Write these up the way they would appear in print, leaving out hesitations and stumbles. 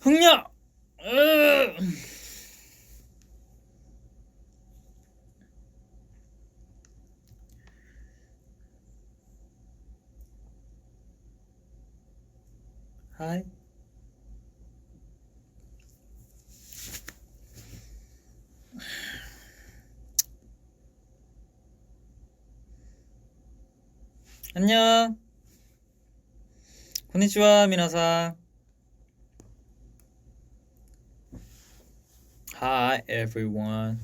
흥냐! 하이. 안녕. konnichiwa, 미나상. Hi, everyone.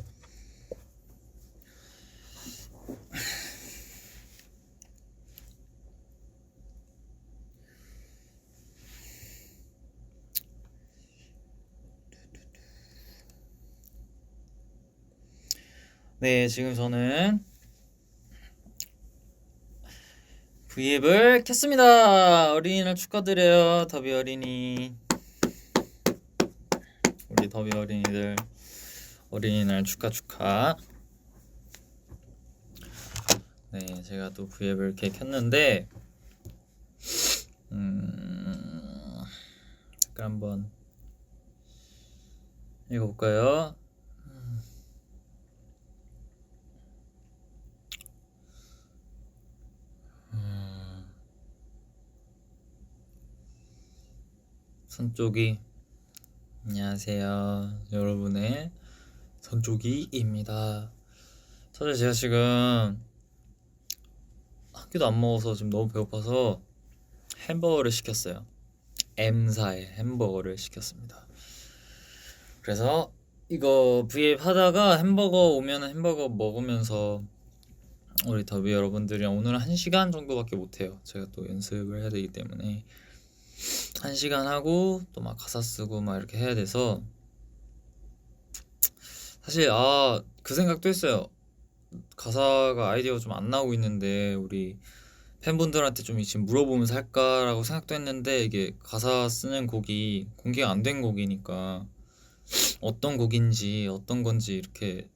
네, 지금 저는 V앱을 켰습니다. 어린이날 축하드려요, 더비 어린이. 우리 더비 어린이들 어린이날 축하. 네, 제가 또 V앱을 이렇게 켰는데 잠깐 한번 읽어볼까요? 선쪽이. 안녕하세요, 여러분의 선쪽이입니다. 사실 제가 지금 한 끼도 안 먹어서 지금 너무 배고파서 햄버거를 시켰어요. M사의 햄버거를 시켰습니다. 그래서 이거 V앱 하다가 햄버거 오면 햄버거 먹으면서 우리 더비 여러분들이랑 오늘은 1시간 정도밖에 못해요. 제가 또 연습을 해야 되기 때문에 1시간 하고 또 막 가사 쓰고 막 이렇게 해야 돼서 사실 그 생각도 했어요. 가사가 아이디어가 좀 안 나오고 있는데 우리 팬분들한테 좀 지금 물어보면서 할까라고 생각도 했는데 이게 가사 쓰는 곡이 공개가 안 된 곡이니까 어떤 곡인지 어떤 건지 이렇게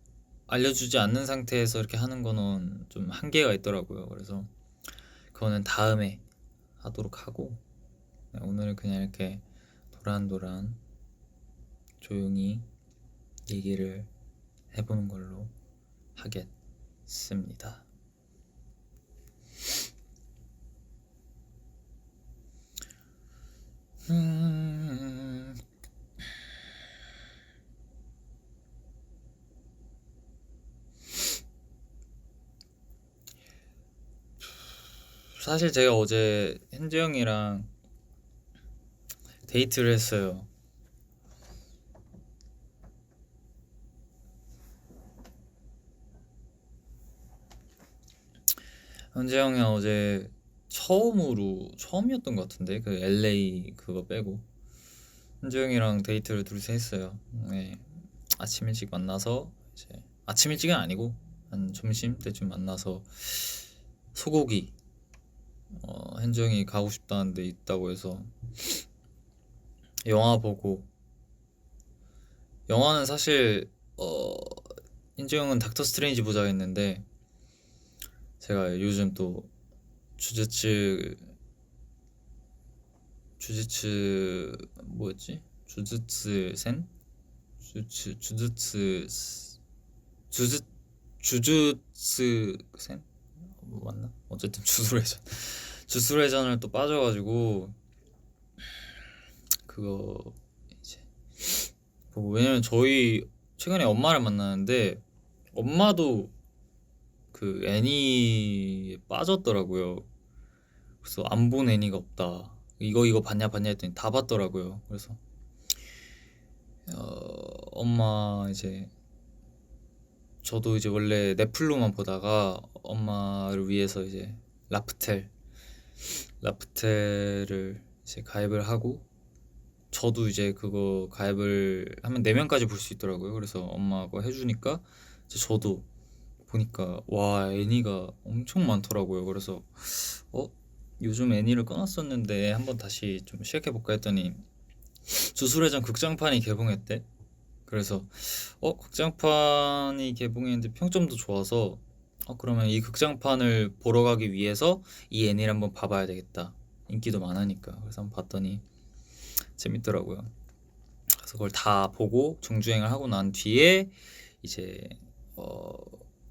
알려주지 않는 상태에서 이렇게 하는 거는 좀 한계가 있더라고요. 그래서 그거는 다음에 하도록 하고 오늘은 그냥 이렇게 도란도란 조용히 얘기를 해보는 걸로 하겠습니다. 사실 제가 어제 현재 형이랑 데이트를 했어요. 현재 형이 어제 처음이었던 것 같은데 그 LA 그거 빼고 현재 형이랑 데이트를 둘이서 했어요. 네, 아침 일찍 만나서 이제 아침 일찍은 아니고 한 점심 때쯤 만나서 소고기 현재 형이 가고 싶다는 데 있다고 해서 영화 보고 영화는 사실 현재 형은 닥터 스트레인지 보자 했는데 제가 요즘 또 주제츠 뭐였지? 주주츠센? 주주츠센? 뭐 맞나? 어쨌든 주술회전을 또 빠져가지고 그거 이제 보고 왜냐면 저희 최근에 엄마를 만나는데 엄마도 그 애니에 빠졌더라고요. 그래서 안 본 애니가 없다. 이거 봤냐 했더니 다 봤더라고요. 그래서 엄마 이제 저도 이제 원래 넷플로만 보다가 엄마를 위해서 이제 라프텔을 이제 가입을 하고 저도 이제 그거 가입을 하면 4명까지 볼 수 있더라고요. 그래서 엄마가 해주니까 이제 저도 보니까 와 애니가 엄청 많더라고요. 그래서 요즘 애니를 끊었었는데 한번 다시 좀 시작해볼까 했더니 주술회전 극장판이 개봉했대. 그래서 극장판이 개봉했는데 평점도 좋아서 그러면 이 극장판을 보러 가기 위해서 이 애니를 한번 봐봐야 되겠다. 인기도 많으니까. 그래서 한번 봤더니 재밌더라고요. 그래서 그걸 다 보고 정주행을 하고 난 뒤에 이제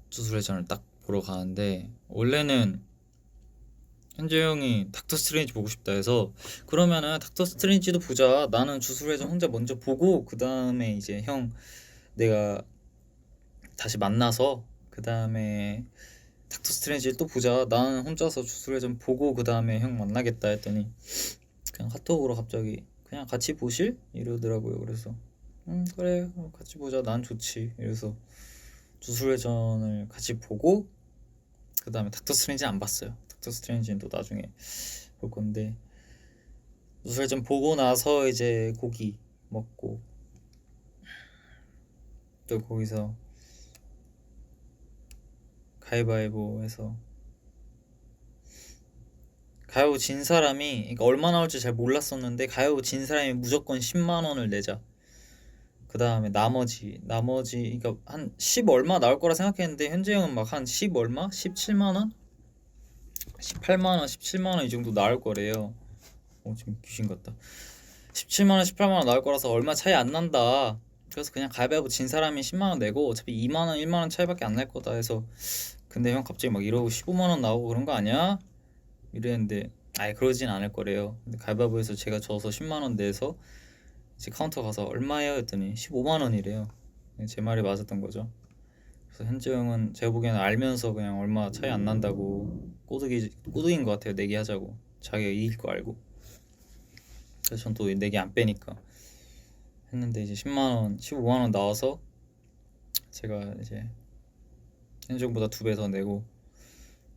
주술회전을 딱 보러 가는데, 원래는 현재 형이 닥터 스트레인지 보고 싶다 해서, 그러면은 닥터 스트레인지도 보자, 나는 주술회전 혼자 먼저 보고 그 다음에 이제 형 내가 다시 만나서 그 다음에 닥터 스트레인지 또 보자, 나는 혼자서 주술회전 보고 그 다음에 형 만나겠다 했더니 그냥 카톡으로 갑자기 그냥 같이 보실? 이러더라고요. 그래서 그래 같이 보자, 난 좋지. 이래서 주술회전을 같이 보고 그 다음에 닥터 스트레인지는 안 봤어요. 닥터 스트레인지는 또 나중에 볼 건데, 주술회전 보고 나서 이제 고기 먹고 또 거기서 가위바위보 해서, 가위바위보 진 사람이, 그러니까 얼마 나올지 잘 몰랐었는데 가위바위보 진 사람이 무조건 10만 원을 내자. 그 다음에 나머지 그러니까 한 10 얼마 나올 거라 생각했는데 현재 형은 막 한 10 얼마? 17만 원? 18만 원, 17만 원 이 정도 나올 거래요. 지금 귀신 같다. 17만 원, 18만 원 나올 거라서 얼마 차이 안 난다. 그래서 그냥 가위바위보 진 사람이 10만 원 내고 어차피 2만 원, 1만 원 차이밖에 안 날 거다 해서, 근데 형 갑자기 막 이러고 15만 원 나오고 그런 거 아니야? 이랬는데 아예 그러진 않을 거래요. 근데 가위바위보에서 제가 져서 10만 원 내서 이제 카운터 가서 얼마예요? 했더니 15만 원이래요. 제 말이 맞았던 거죠. 그래서 현재 형은 제가 보기에는 알면서 그냥 얼마 차이 안 난다고 꼬드긴 것 같아요. 내기 하자고, 자기가 이길 거 알고. 그래서 전 또 내기 안 빼니까 했는데, 이제 10만 원, 15만 원 나와서 제가 이제 현정보다 2배 더 내고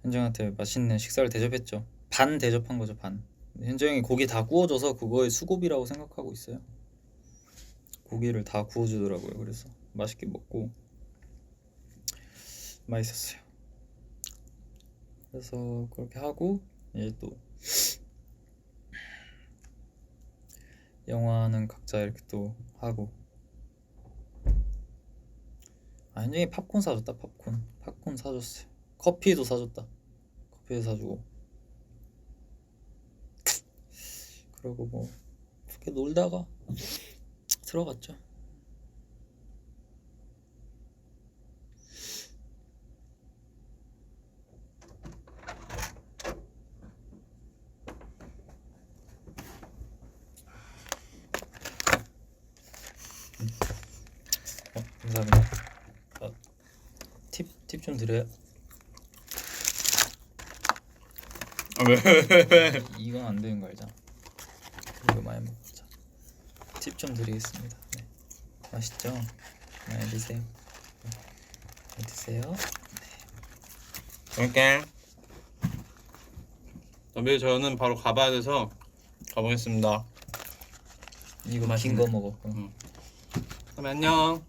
현정한테 맛있는 식사를 대접했죠. 반 대접한 거죠, 반. 현정이 고기 다 구워줘서 그거의 수고비라고 생각하고 있어요. 고기를 다 구워주더라고요. 그래서 맛있게 먹고 맛있었어요. 그래서 그렇게 하고 이제 또 영화는 각자 이렇게 또 하고, 현정이 팝콘 사줬다. 팝콘 사줬어요. 커피도 사줬다. 커피도 사주고, 그러고 뭐 그렇게 놀다가 들어갔죠. 감사합니다. 팁 좀 드려요. 왜? 이건 안 되는 거 알잖아. 이거 많이 먹자. 팁 좀 드리겠습니다. 네. 맛있죠? 많이 드세요. 많이 드세요. 이렇게. 어차피 저는 바로 가봐야 돼서 가보겠습니다. 이거 긴 거 먹어. 그럼 안녕.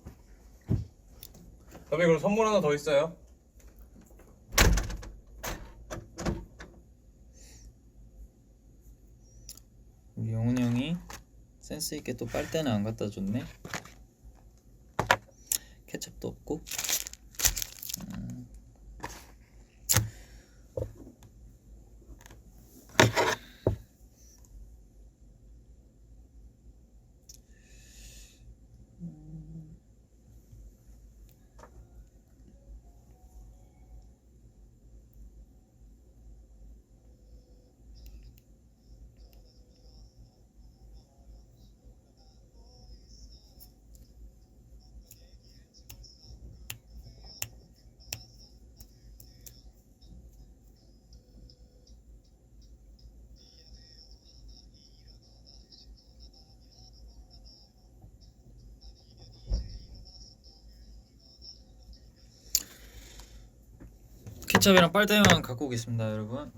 그럼 선물 하나 더 있어요. 우리 영훈이 형이 센스 있게 또 빨대는 안 갖다 줬네. 케첩도 없고. 케첩이랑 빨대만 갖고 오겠습니다, 여러분.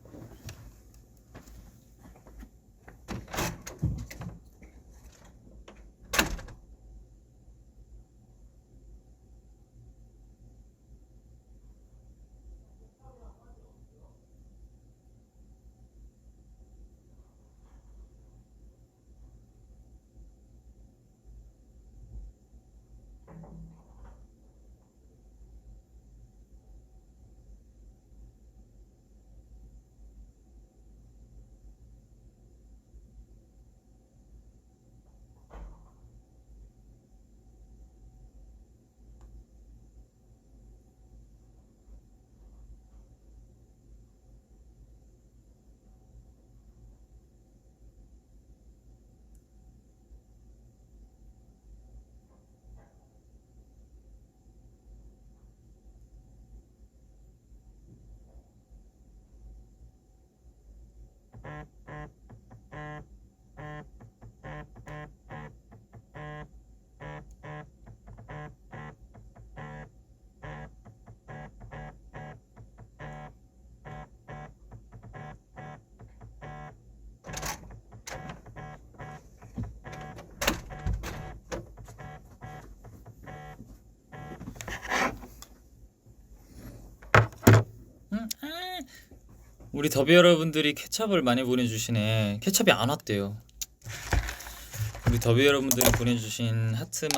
우리 더비 여러분들이 케찹을 많이 보내주시네. 케찹이 안 왔대요. 우리 더비 여러분들이 보내주신 하트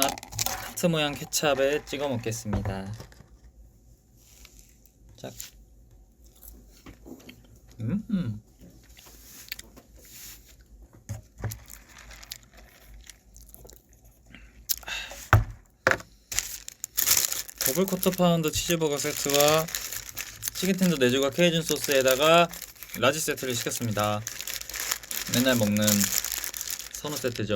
모양 케찹에 찍어 먹겠습니다. 짝. 더블 쿼터 파운드 치즈버거 세트와 치킨텐더 4조각 케이준 소스에다가 라지 세트를 시켰습니다. 맨날 먹는 선호 세트죠.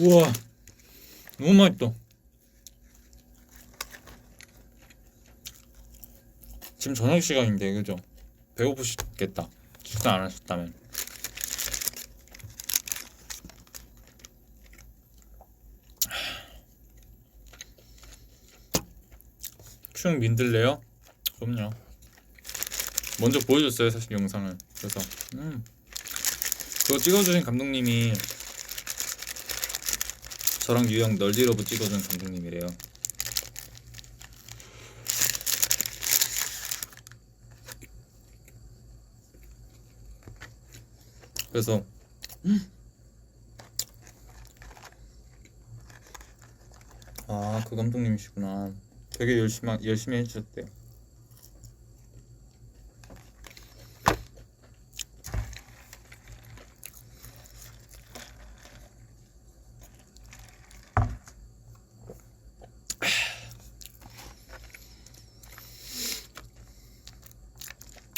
우와, 너무 맛있다. 지금 저녁 시간인데, 그죠? 배고프시겠다. 식사 안 하셨다면. 추억 민들레요? 그럼요. 먼저 보여줬어요, 사실 영상을. 그래서 그거 찍어주신 감독님이 저랑 유형 널디러브 찍어준 감독님이래요. 그래서 아, 그 감독님이시구나. 되게 열심히 해주셨대요.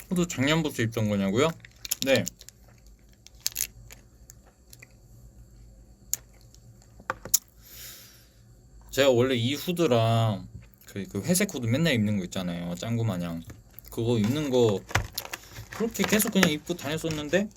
후드 작년부터 입던 거냐고요? 네. 제가 원래 이 후드랑 그 회색 후드 맨날 입는 거 있잖아요. 짱구 마냥. 그거 입는 거 그렇게 계속 그냥 입고 다녔었는데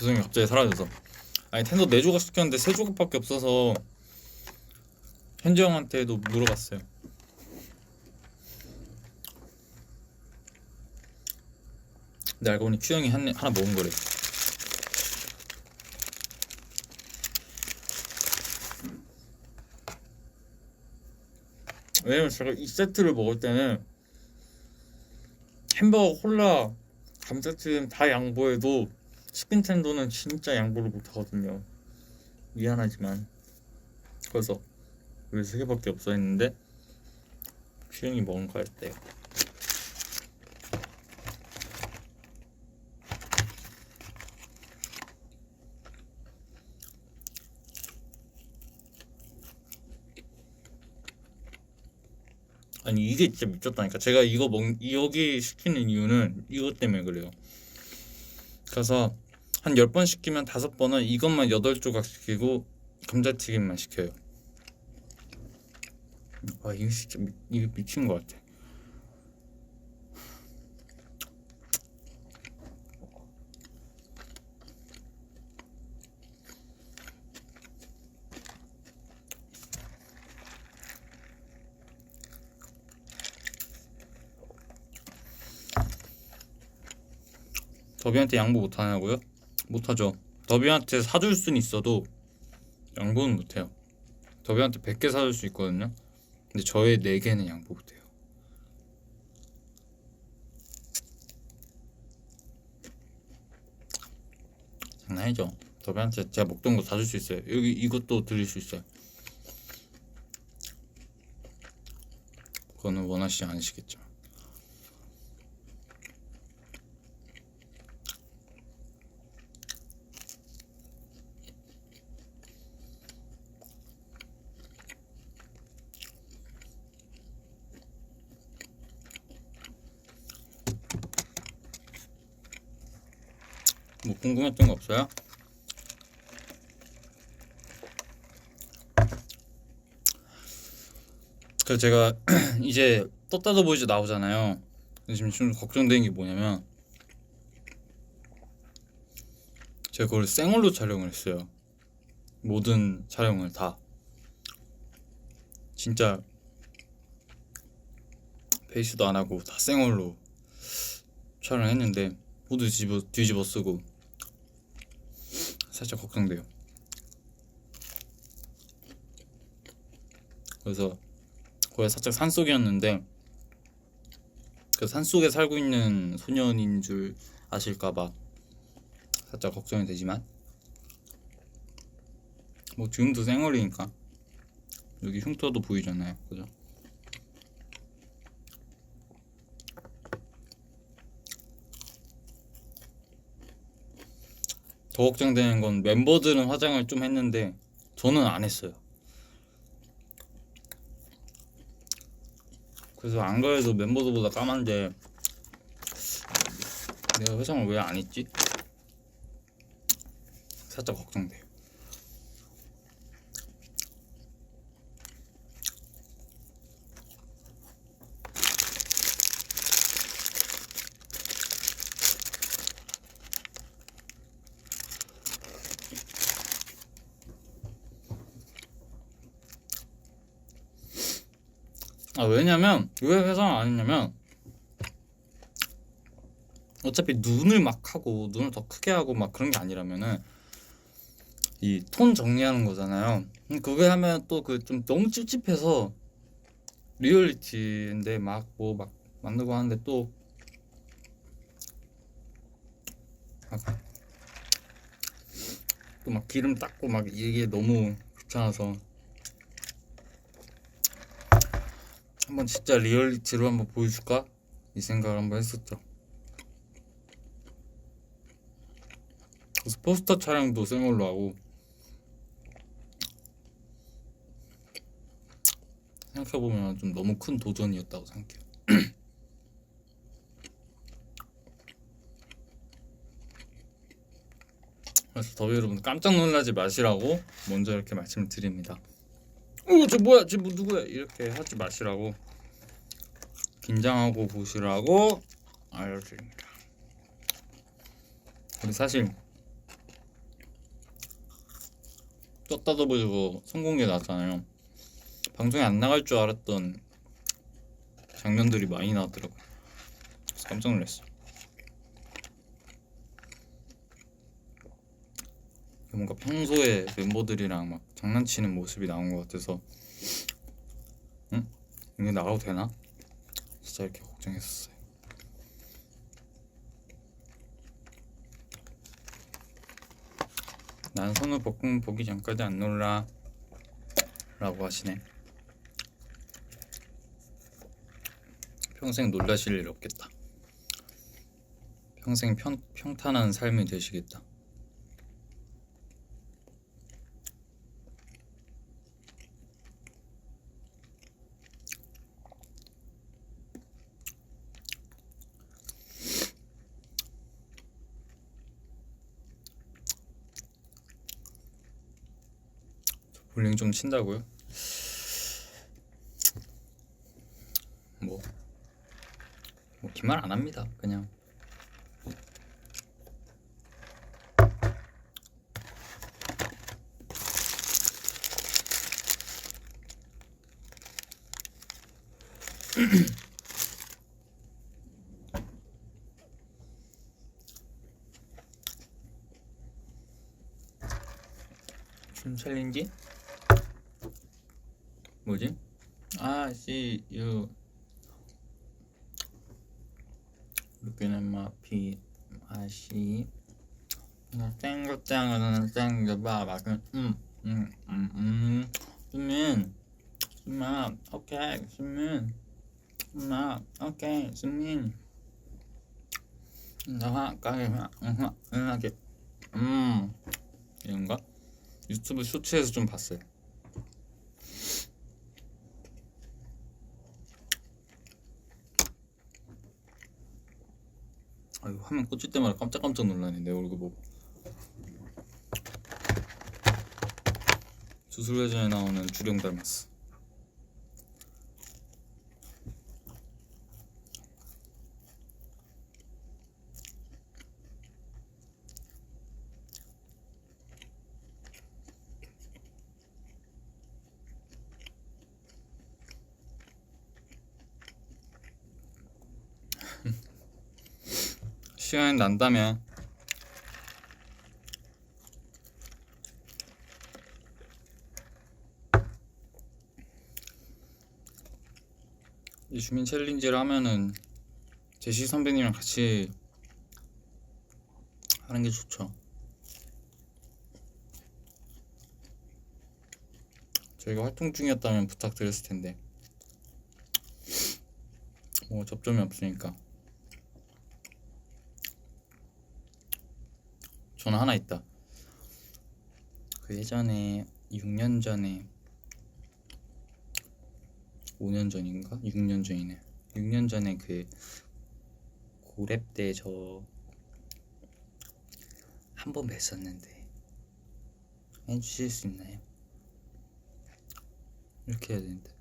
죄송해요. 갑자기 사라져서. 아니 텐더 4조각 시켰는데 3조각밖에 없어서 현지 형한테도 물어봤어요. 근데 알고 보니 큐 형이 하나 먹은 거래. 왜냐면 제가 이 세트를 먹을 때는 햄버거, 콜라, 감자튀김 다 양보해도 치킨 텐더는 진짜 양보를 못하거든요. 미안하지만. 그래서 왜 3개밖에 없어 했는데 큐 형이 먹은 거였대요. 아니 이게 진짜 미쳤다니까. 제가 여기 시키는 이유는 이것 때문에 그래요. 그래서 한 10번 시키면 5번은 이것만 8조각 시키고 감자튀김만 시켜요. 와 이거 진짜 이거 미친 것 같아. 더비한테 양보 못하냐고요? 못하죠. 더비한테 사줄 순 있어도 양보는 못해요. 더비한테 100개 사줄 수 있거든요. 근데 저의 4개는 양보 못해요. 장난이죠. 더비한테 제가 먹던 거 다 줄 수 있어요. 여기 이것도 드릴 수 있어요. 그거는 원하시지 않으시겠죠. 궁금했던 거 없어요? 그래서 제가 이제 떴다도 보이지 나오잖아요. 근데 지금 좀 걱정되는 게 뭐냐면 제가 그걸 생얼로 촬영을 했어요. 모든 촬영을 다 진짜 베이스도 안 하고 다 생얼로 촬영했는데 모두 뒤집어 쓰고 살짝 걱정돼요. 그래서 거기 살짝 산속이었는데 그 산속에 살고 있는 소년인 줄 아실까봐 살짝 걱정이 되지만 뭐 지금도 생얼이니까 여기 흉터도 보이잖아요, 그죠? 더 걱정되는 건 멤버들은 화장을 좀 했는데 저는 안 했어요. 그래서 안 그래도 멤버들보다 까만데 내가 화장을 왜 안 했지? 살짝 걱정돼요. 왜냐면 왜 화장을 안 했냐면 어차피 눈을 막 하고 눈을 더 크게 하고 막 그런 게 아니라면은 이 톤 정리하는 거잖아요. 그게 하면 또 그 좀 너무 찝찝해서 리얼리티인데 막 뭐 막 만들고 하는데 또 막 기름 닦고 막 이게 너무 귀찮아서 한번 진짜 리얼리티로 한번 보여줄까? 이 생각을 한번 했었죠. 그래서 포스터 촬영도 생얼로 하고 생각해보면 좀 너무 큰 도전이었다고 생각해요. 그래서 더위 여러분 깜짝 놀라지 마시라고 먼저 이렇게 말씀을 드립니다. 저 뭐야? 저 뭐 누구야? 이렇게 하지 마시라고 긴장하고 보시라고 알려드립니다. 우리 사실 떴다도 보고 성공에 나왔잖아요. 방송에 안 나갈 줄 알았던 장면들이 많이 나왔더라고요. 그래서 깜짝 놀랐어. 뭔가 평소에 멤버들이랑 막 장난치는 모습이 나온 것 같아서 응? 이게 나가도 되나? 진짜 이렇게 걱정했었어요. 난 손을 볶음 보기 전까지 안 놀라 라고 하시네. 평생 놀라실 일 없겠다. 평생 평탄한 삶이 되시겠다. 볼링 좀 친다고요? 뭐 기말 안 합니다. 그냥 춤 챌린지? 뭐지? see you looking at my feet. I see 땡글땡글 땡글봐 수민 오케이 수민 오케이 수민 나가 은하게 이런가? 유튜브 쇼츠에서 좀 봤어요. 화면 꽂힐 때마다 깜짝 놀라네 내 얼굴 보고. 주술회전에 나오는 주령 닮았어. 시간이 난다면 이 주민 챌린지를 하면은 제시 선배님이랑 같이 하는 게 좋죠. 저희가 활동 중이었다면 부탁드렸을 텐데 뭐 접점이 없으니까. 저는 하나 있다. 그 예전에 6년 전에 5년 전인가? 6년 전이네. 6년 전에 그 고랩 때 저 한 번 뵀었는데 해주실 수 있나요? 이렇게 해야 되는데.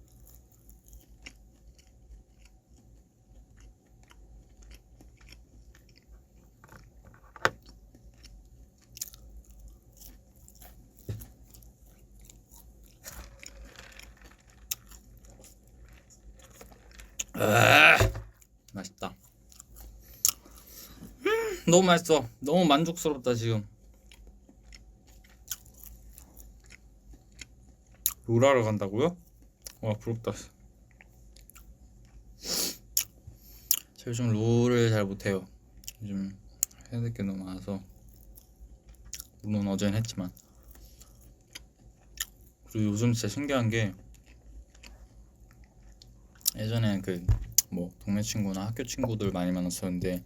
맛있다. 너무 맛있어. 너무 만족스럽다 지금. 롤하러 간다고요? 와 부럽다. 제가 요즘 롤을 잘 못해요. 요즘 해야 될 게 너무 많아서. 물론 어제는 했지만. 그리고 요즘 진짜 신기한 게 예전에 그 뭐 동네 친구나 학교 친구들 많이 만났었는데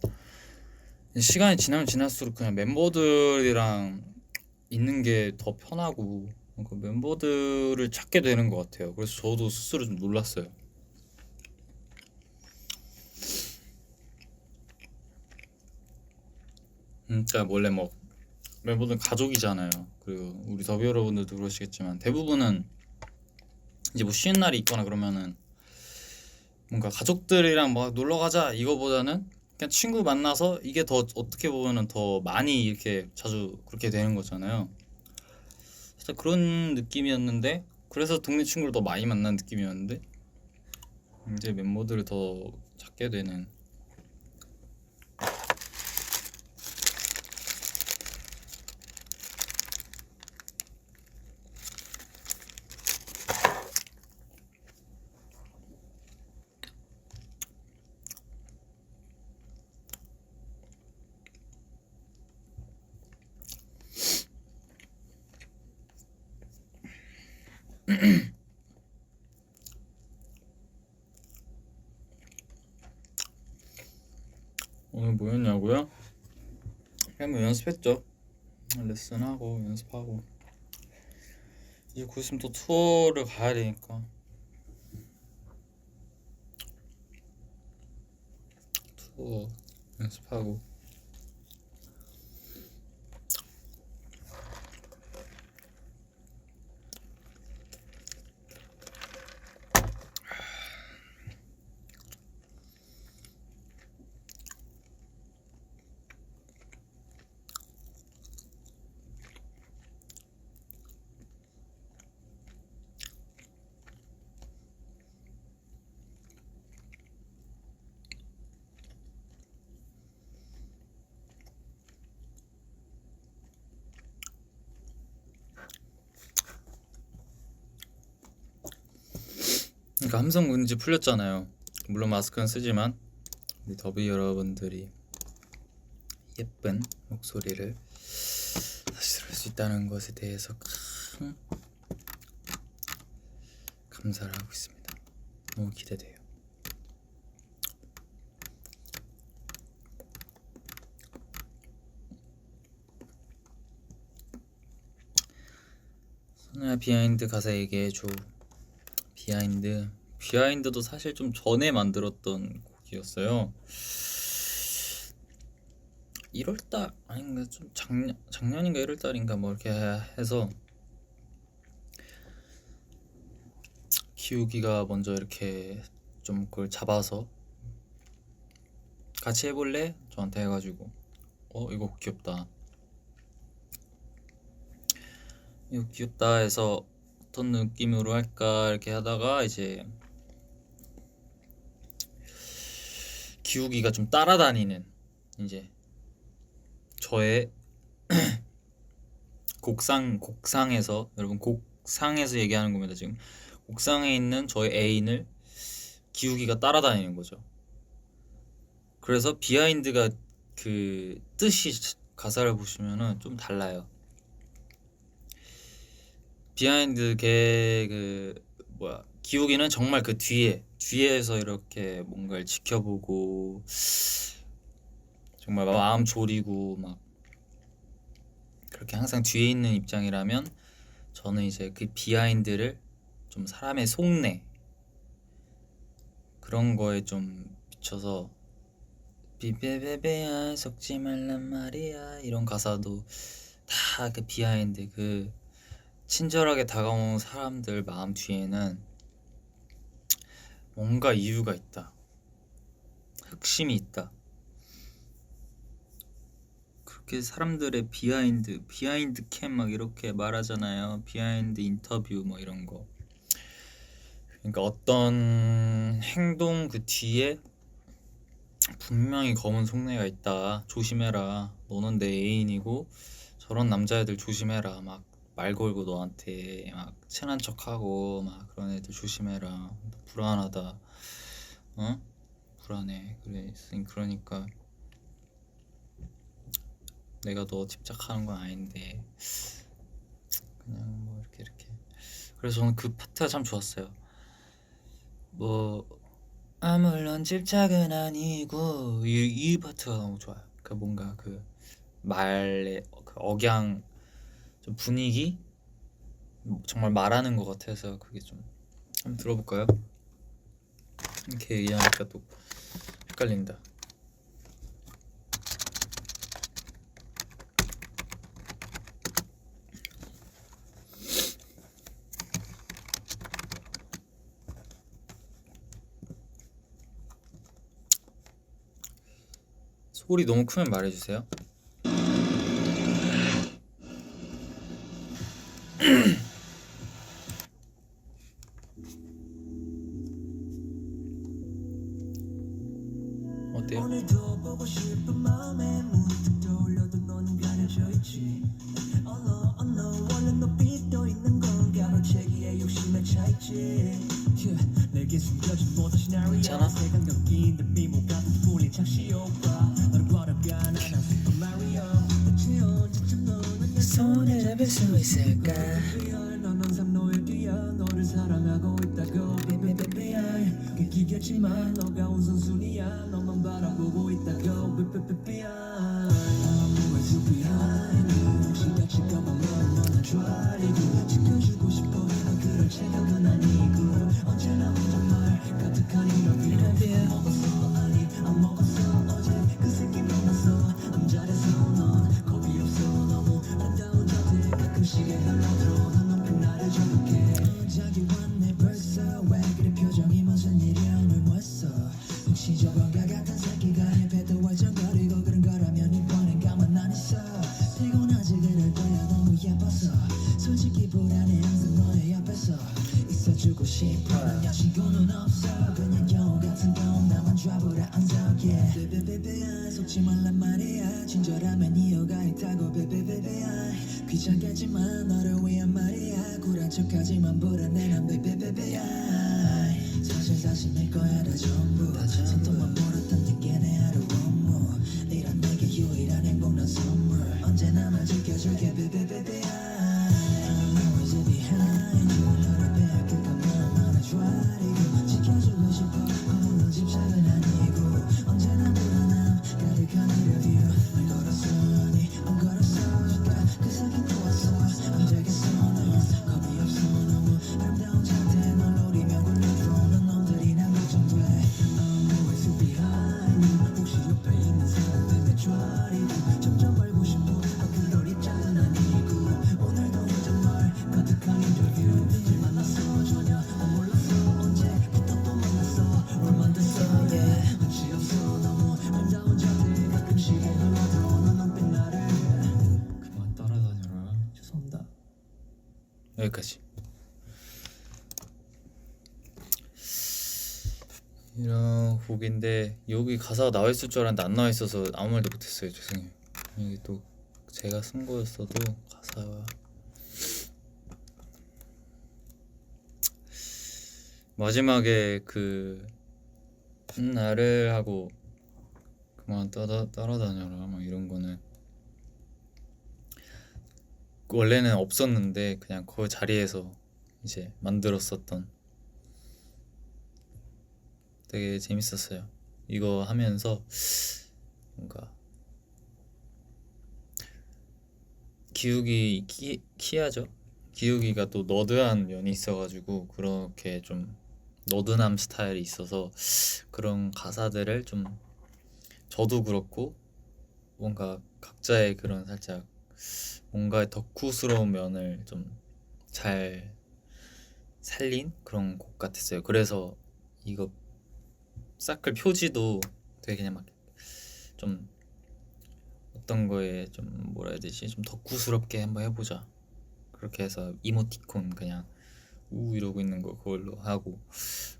시간이 지나면 지날수록 그냥 멤버들이랑 있는 게 더 편하고 그 멤버들을 찾게 되는 것 같아요. 그래서 저도 스스로 좀 놀랐어요. 그러니까 원래 뭐 멤버들 가족이잖아요. 그리고 우리 더비 여러분들도 그러시겠지만 대부분은 이제 뭐 쉬는 날이 있거나 그러면은 뭔가 가족들이랑 막 놀러 가자 이거보다는 그냥 친구 만나서 이게 더 어떻게 보면은 더 많이 이렇게 자주 그렇게 되는 거잖아요. 진짜 그런 느낌이었는데 그래서 동네 친구를 더 많이 만난 느낌이었는데 이제 멤버들을 더 찾게 되는. 오늘 뭐였냐고요? 그냥 뭐 연습했죠. 레슨하고 연습하고 이제 곧 있으면 또 투어를 가야 되니까 투어 연습하고. 그러니까 함성 문제 풀렸잖아요. 물론 마스크는 쓰지만 우리 더비 여러분들이 예쁜 목소리를 다시 들을 수 있다는 것에 대해서 큰 감사를 하고 있습니다. 너무 기대돼요. 선우야 비하인드 가사 얘기해줘. 비하인드도 사실 좀 전에 만들었던 곡이었어요. 1월달 아닌가 좀 작년인가 1월달인가 뭐 이렇게 해서 기우기가 먼저 이렇게 좀 그걸 잡아서 같이 해볼래? 저한테 해가지고 이거 귀엽다, 이거 귀엽다 해서 어떤 느낌으로 할까 이렇게 하다가 이제 기우기가 좀 따라다니는, 이제 저의 곡상에서, 여러분 곡상에서 얘기하는 겁니다. 지금 곡상에 있는 저의 애인을 기우기가 따라다니는 거죠. 그래서 비하인드가 그 뜻이, 가사를 보시면은 좀 달라요. 비하인드 기우기는 정말 그 뒤에서 이렇게 뭔가를 지켜보고 정말 마음 졸이고 막 그렇게 항상 뒤에 있는 입장이라면, 저는 이제 그 비하인드를 좀 사람의 속내 그런 거에 좀 비춰서 비베베베야 속지 말란 말이야, 이런 가사도 다 그 비하인드, 그 친절하게 다가오는 사람들 마음 뒤에는 뭔가 이유가 있다, 흑심이 있다, 그렇게 사람들의 비하인드 캠 막 이렇게 말하잖아요. 비하인드 인터뷰 뭐 이런 거. 그러니까 어떤 행동 그 뒤에 분명히 검은 속내가 있다, 조심해라, 너는 내 애인이고 저런 남자애들 조심해라, 막 말 걸고 너한테 막 친한 척하고 막 그런 애들 조심해라, 불안하다, 불안해, 그래. 그러니까 내가 너 집착하는 건 아닌데 그냥 뭐 이렇게. 그래서 저는 그 파트가 참 좋았어요. 물론 집착은 아니고, 이 파트가 너무 좋아요. 그 뭔가 그 말의 그 억양, 좀 분위기, 정말 말하는 것 같아서 그게 좀 한번 들어볼까요? 이렇게 얘기하니까 또 헷갈린다. 소리 너무 크면 말해주세요. 어때요? 오늘도 보고 싶은 마음에 문득 떠올려도 너는 가려져 있지. Oh no, 원래 너 삐떠 있는 건가 너 체기에 욕심에 차있지. 내게 숨겨진 모든 시나리오 괜찮아? 색감 겹긴 듯 미모 같은 풀린 착시 오빠 너를 버려가 난 슈퍼 마리오 대체 언제쯤 너는 내 손에 잡을 수 있을까. 넌 항상 너의 뒤야 너를 사랑하고 있다고 BBBBI 웃기겠지만 너가 우선순위야 너만 바라보고 있다고 BBBBI I'm always behind you 혹시 다칠까봐 너나 좌리고 지켜주고 싶어 그럴 체격은 아니고 언제나 혼자 말 가득한 인터뷰 안 먹었어 아니 안 먹었어 어제 그 새끼 만났어 남자라서 넌 겁이 없어 너무 아름다운 자들 가끔씩의 헬로드로 넌 눈빛 나를 자극해 자기 왔네 벌써 왜 그래 표정이 무슨 일이야 오늘 뭐했어 혹시 저번과 같은 새끼가 내 배도 월정거리고 그런 거라면 이번엔 가만 안 있어 피곤하지 그럴 거야 너무 예뻐서 솔직히 불안해 항상 너의 옆에서 있어주고 싶어 난 여친구는 없어 그냥 경우 같은 건 나만 잡으라 안석해 베베베베야 속지 말란 말이야 친절하면 이유가 있다고 베베베베야 귀찮겠지만 너를 위한 말이야 굴한 척하지만 불안해 난 베베베베야 사실 내 거야 다 전부 손톱만 물었던 내게 내 하루 업무 이런 내게 유일한 행복 난 선물 언제나 날 지켜줄게 베베베베야 I'm always behind you 너를 빼앗길까봐 너나 좌리고 지켜주고 싶어 물론 집착은 아니고 언제나 불안함 가득한 인터뷰 말 걸었어 아니 안 걸었어 줄까 그 새끼 또 왔어 안 되겠어 넌 겁이 없어 너무 아름다운 자태 널 노리면 굴려줘 넌 놈들이 난 걱정돼 I'm always behind you 혹시 해야지. 이런 곡인데 여기 가사가 나와 있을 줄 알았는데 안 나와 있어서 아무 말도 못했어요. 죄송해요. 이게 또 제가 쓴 거였어도 가사가 마지막에 그 나를 하고 그만 따라다녀라 막 이런 거는 원래는 없었는데 그냥 그 자리에서 이제 만들었었던 되게 재밌었어요. 이거 하면서 뭔가 기욱이 키하죠. 기욱이가 또 너드한 면이 있어가지고 그렇게 좀 너드남 스타일이 있어서 그런 가사들을 좀 저도 그렇고 뭔가 각자의 그런 살짝 뭔가 덕후스러운 면을 좀 잘 살린 그런 곡 같았어요. 그래서 이거 사클 표지도 되게 그냥 막 좀 어떤 거에 좀 뭐라 해야 되지? 좀 덕후스럽게 한번 해보자. 그렇게 해서 이모티콘 그냥 우 이러고 있는 거 그걸로 하고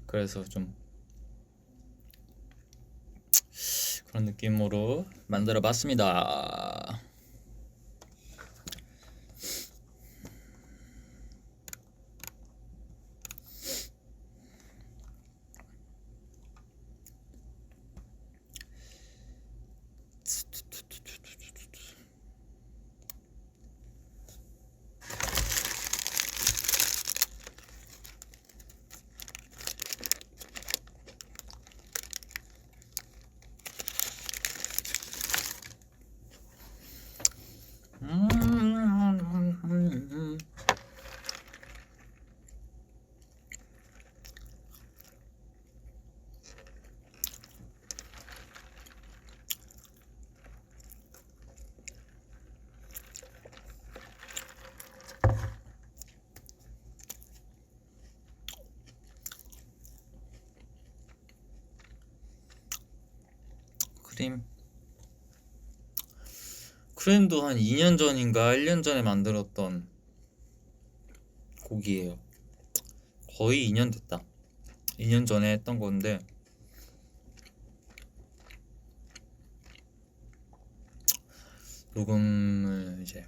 그래서 좀 그런 느낌으로 만들어 봤습니다. 크림도 한 2년 전인가 1년 전에 만들었던 곡이에요. 거의 2년 됐다. 2년 전에 했던 건데 녹음을 이제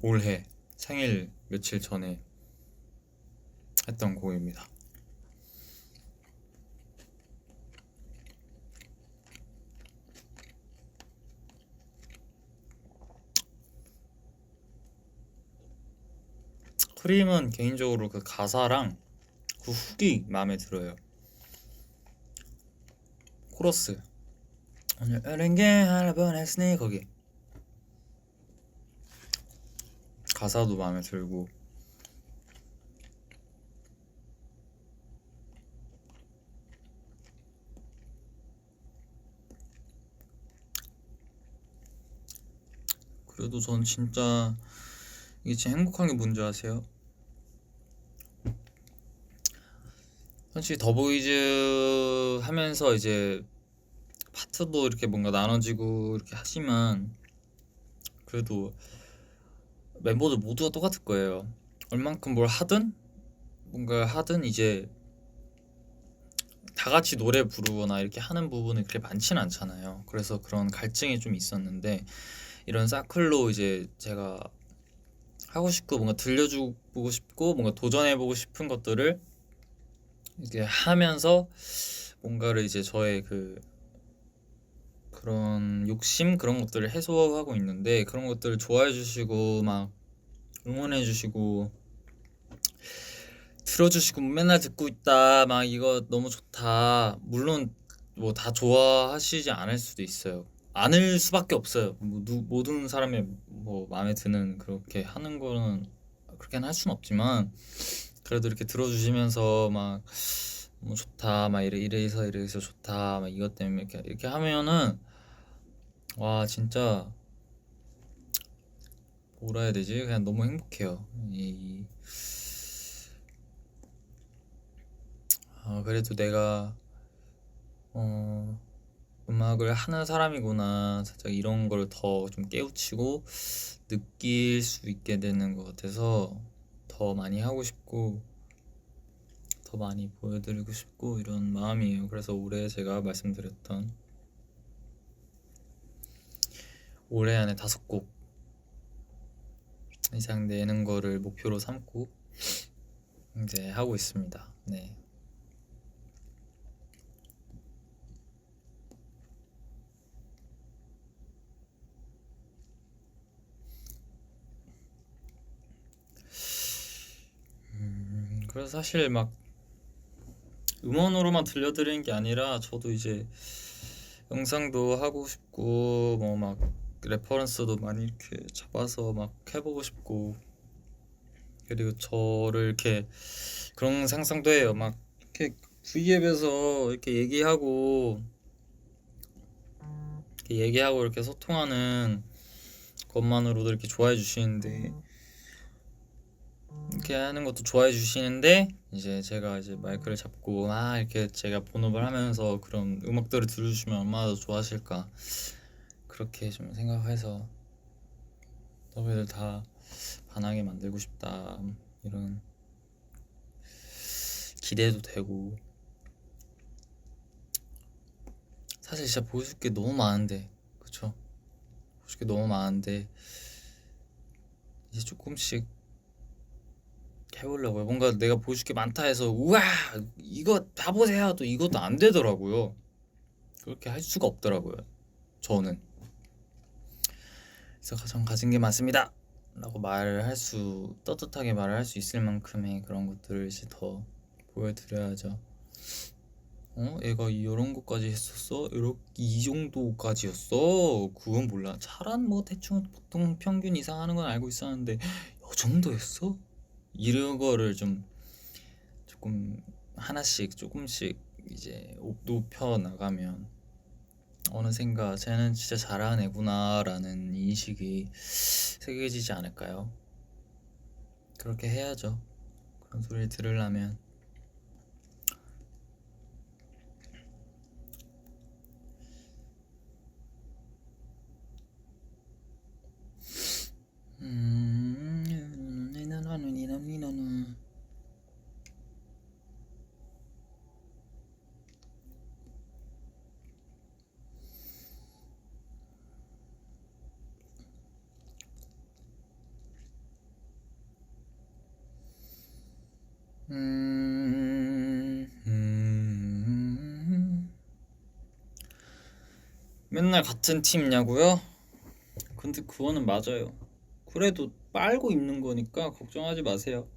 올해 생일 며칠 전에 했던 곡입니다. 크림은 개인적으로 그 가사랑 그 훅이 마음에 들어요. 코러스 오늘 어른 게 하나 보냈으니 거기 가사도 마음에 들고 그래도 전 진짜 이게 진짜 행복한 게 뭔지 아세요? 솔직히 더보이즈 하면서 이제 파트도 이렇게 뭔가 나눠지고 이렇게 하지만 그래도 멤버들 모두가 똑같을 거예요. 얼만큼 뭘 하든 뭔가 하든 이제 다 같이 노래 부르거나 이렇게 하는 부분이 그렇게 많지는 않잖아요. 그래서 그런 갈증이 좀 있었는데 이런 사클로 이제 제가 하고 싶고 뭔가 들려주고 싶고 뭔가 도전해보고 싶은 것들을 이렇게 하면서 뭔가를 이제 저의 그런 욕심 그런 것들을 해소하고 있는데 그런 것들을 좋아해 주시고 막 응원해 주시고 들어주시고 맨날 듣고 있다 막 이거 너무 좋다 물론 뭐 다 좋아하시지 않을 수도 있어요. 않을 수밖에 없어요. 뭐 모든 사람의 뭐 마음에 드는 그렇게 하는 거는 그렇게는 할 수는 없지만 그래도 이렇게 들어주시면서 막 뭐 좋다 막 이래서 좋다 막 이것 때문에 이렇게 하면은 와 진짜 뭐라 해야 되지 그냥 너무 행복해요. 그래도 내가 음악을 하는 사람이구나, 살짝 이런 걸 더 좀 깨우치고 느낄 수 있게 되는 것 같아서 더 많이 하고 싶고 더 많이 보여드리고 싶고 이런 마음이에요. 그래서 올해 제가 말씀드렸던 올해 안에 5곡 이상 내는 거를 목표로 삼고 이제 하고 있습니다. 네. 그래서 사실 막 음원으로만 들려드리는 게 아니라 저도 이제 영상도 하고 싶고 뭐 막 레퍼런스도 많이 이렇게 잡아서 막 해보고 싶고, 그리고 저를 이렇게 그런 상상도 해요. 막 이렇게 V앱에서 이렇게 얘기하고 이렇게 소통하는 것만으로도 이렇게 좋아해 주시는데, 이렇게 하는 것도 좋아해 주시는데 이제 제가 이제 마이크를 잡고 막 이렇게 제가 본업을 하면서 그런 음악들을 들어주시면 얼마나 더 좋아하실까, 그렇게 좀 생각해서 너희들 다 반하게 만들고 싶다, 이런 기대도 되고. 사실 진짜 보여줄 게 너무 많은데, 그쵸? 보여줄 게 너무 많은데 이제 조금씩 해보려고요. 뭔가 내가 보여줄 게 많다 해서 우와 이거 다 보세요 또 이것도 안 되더라고요. 그렇게 할 수가 없더라고요, 저는. 그래서 가장 가진 게 많습니다 라고 떳떳하게 말을 할 수 있을 만큼의 그런 것들을 이제 더 보여드려야죠. 얘가 이런 것까지 했었어? 이렇게 이 정도까지였어? 그건 몰라. 잘한 뭐 대충 보통 평균 이상 하는 건 알고 있었는데 이 정도였어? 이런 거를 좀 조금 하나씩 조금씩 이제 높여 나가면 어느샌가 쟤는 진짜 잘하는 애구나 라는 인식이 새겨지지 않을까요? 그렇게 해야죠. 그런 소리를 들으려면. 맨날 같은 팀이냐고요? 근데 그거는 맞아요. 그래도 빨고 입는 거니까 걱정하지 마세요.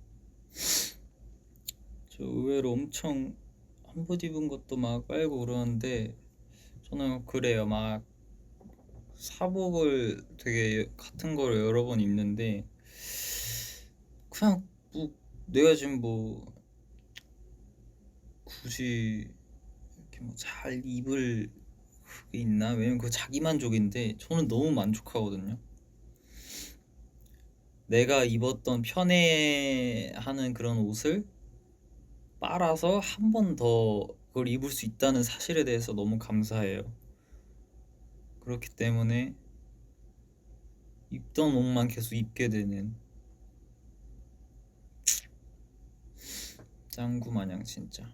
저 의외로 엄청 한 번 입은 것도 막 빨고 그러는데 저는 그래요. 막 사복을 되게 같은 거를 여러 번 입는데 그냥 뭐 내가 지금 뭐 굳이 이렇게 뭐 잘 입을 그게 있나? 왜냐면 그거 자기 만족인데 저는 너무 만족하거든요. 내가 입었던 편애하는 그런 옷을 빨아서 한 번 더 그걸 입을 수 있다는 사실에 대해서 너무 감사해요. 그렇기 때문에 입던 옷만 계속 입게 되는 짱구 마냥 진짜.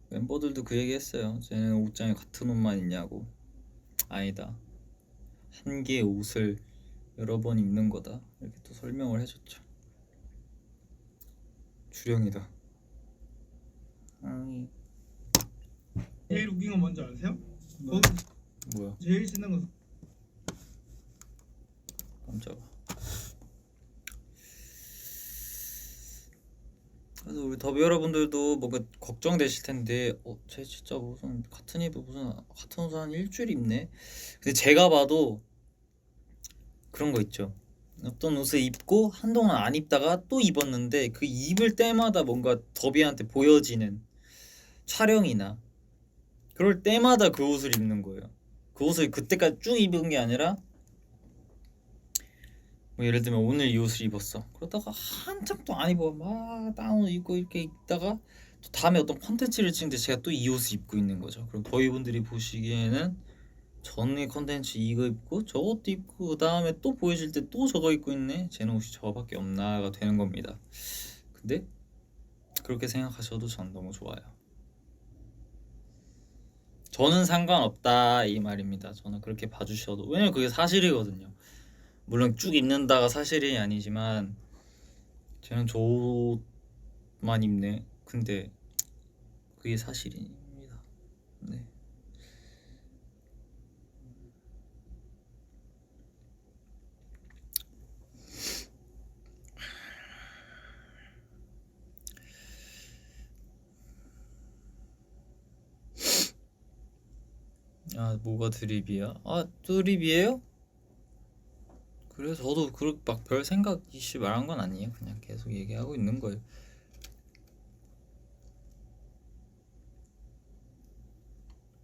멤버들도 그 얘기 했어요. 쟤는 옷장에 같은 옷만 있냐고. 아니다, 한 개의 옷을 여러 번 입는 거다, 이렇게 또 설명을 해줬죠. 주령이다. 제일 웃긴 건 뭔지 아세요? 거기 뭐야? 제일 신는 건 깜짝아. 그래서 우리 더비 여러분들도 뭔가 걱정되실 텐데 쟤 진짜 무슨 같은 옷을 한 일주일 입네. 근데 제가 봐도 그런 거 있죠. 어떤 옷을 입고 한동안 안 입다가 또 입었는데 그 입을 때마다 뭔가 더비한테 보여지는, 촬영이나 그럴 때마다 그 옷을 입는 거예요. 그 옷을 그때까지 쭉 입은 게 아니라 뭐 예를 들면 오늘 이 옷을 입었어. 그러다가 한참 또 안 입어. 막 다운 옷 입고 이렇게 입다가 다음에 어떤 콘텐츠를 찍는데 제가 또 이 옷을 입고 있는 거죠. 그럼 더위분들이 보시기에는 전에 컨텐츠 이거 입고 저것도 입고 그 다음에 또 보여줄 때 또 저거 입고 있네, 쟤는 옷이 저거밖에 없나가 되는 겁니다. 근데 그렇게 생각하셔도 전 너무 좋아요. 저는 상관없다 이 말입니다. 저는 그렇게 봐주셔도, 왜냐면 그게 사실이거든요. 물론 쭉 입는다가 사실이 아니지만 쟤는 저 옷만 입네, 근데 그게 사실입니다. 네. 아, 뭐가 드립이야? 아, 드립이에요? 그래, 저도 막 별 생각 이씨 말한 건 아니에요. 그냥 계속 얘기하고 있는 거예요.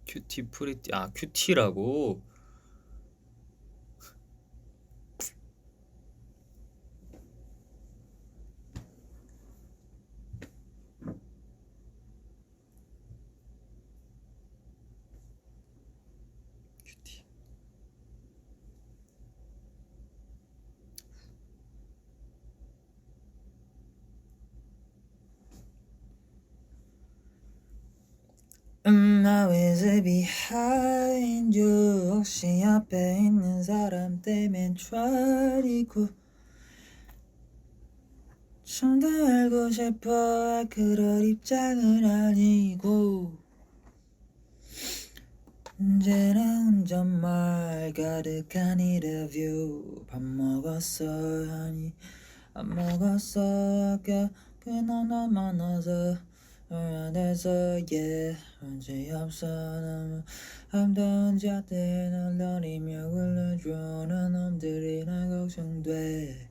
큐티 프리티, 아, 큐티라고? 큐티. Always behind you. 혹시 옆에 있는 사람 때문에 좌리고 좀 더 알고 싶어. 그럴 입장은 아니고 언제나 혼잣말 가득한 인터뷰. 밥 먹었어 아니 안 먹었어. 아까 그나마 많아서 돼서 yeah 문제 없어. 너무 아름다운 자들 널 노리며 불러주는 놈들이 날 걱정돼.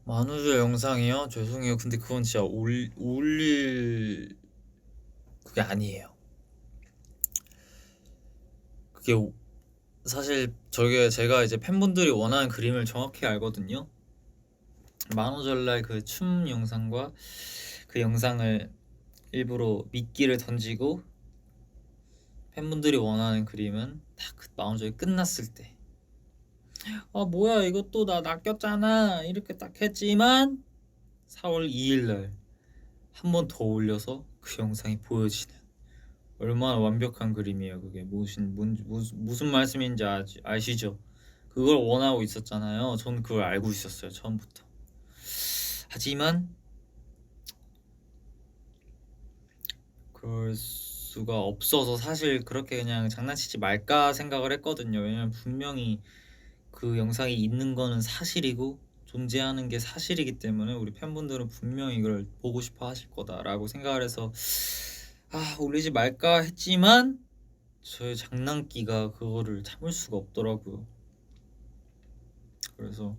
만우절 영상이요? 죄송해요. 근데 그건 진짜 올릴 그게 아니에요. 그게 사실 제가 이제 팬분들이 원하는 그림을 정확히 알거든요. 만우절날 그 춤 영상과 그 영상을 일부러 미끼를 던지고 팬분들이 원하는 그림은 딱 그 만우절이 끝났을 때, 아 뭐야 이것도 나 낚였잖아 이렇게 딱 했지만 4월 2일날 한 번 더 올려서 그 영상이 보여지는, 얼마나 완벽한 그림이에요. 그게 무슨 말씀인지 아시죠? 그걸 원하고 있었잖아요. 전 그걸 알고 있었어요, 처음부터. 하지만 그럴 수가 없어서 사실 그렇게 그냥 장난치지 말까 생각을 했거든요. 왜냐면 분명히 그 영상이 있는 거는 사실이고 존재하는 게 사실이기 때문에 우리 팬분들은 분명히 이걸 보고 싶어 하실 거다라고 생각을 해서 올리지 말까 했지만 저의 장난기가 그거를 참을 수가 없더라고요. 그래서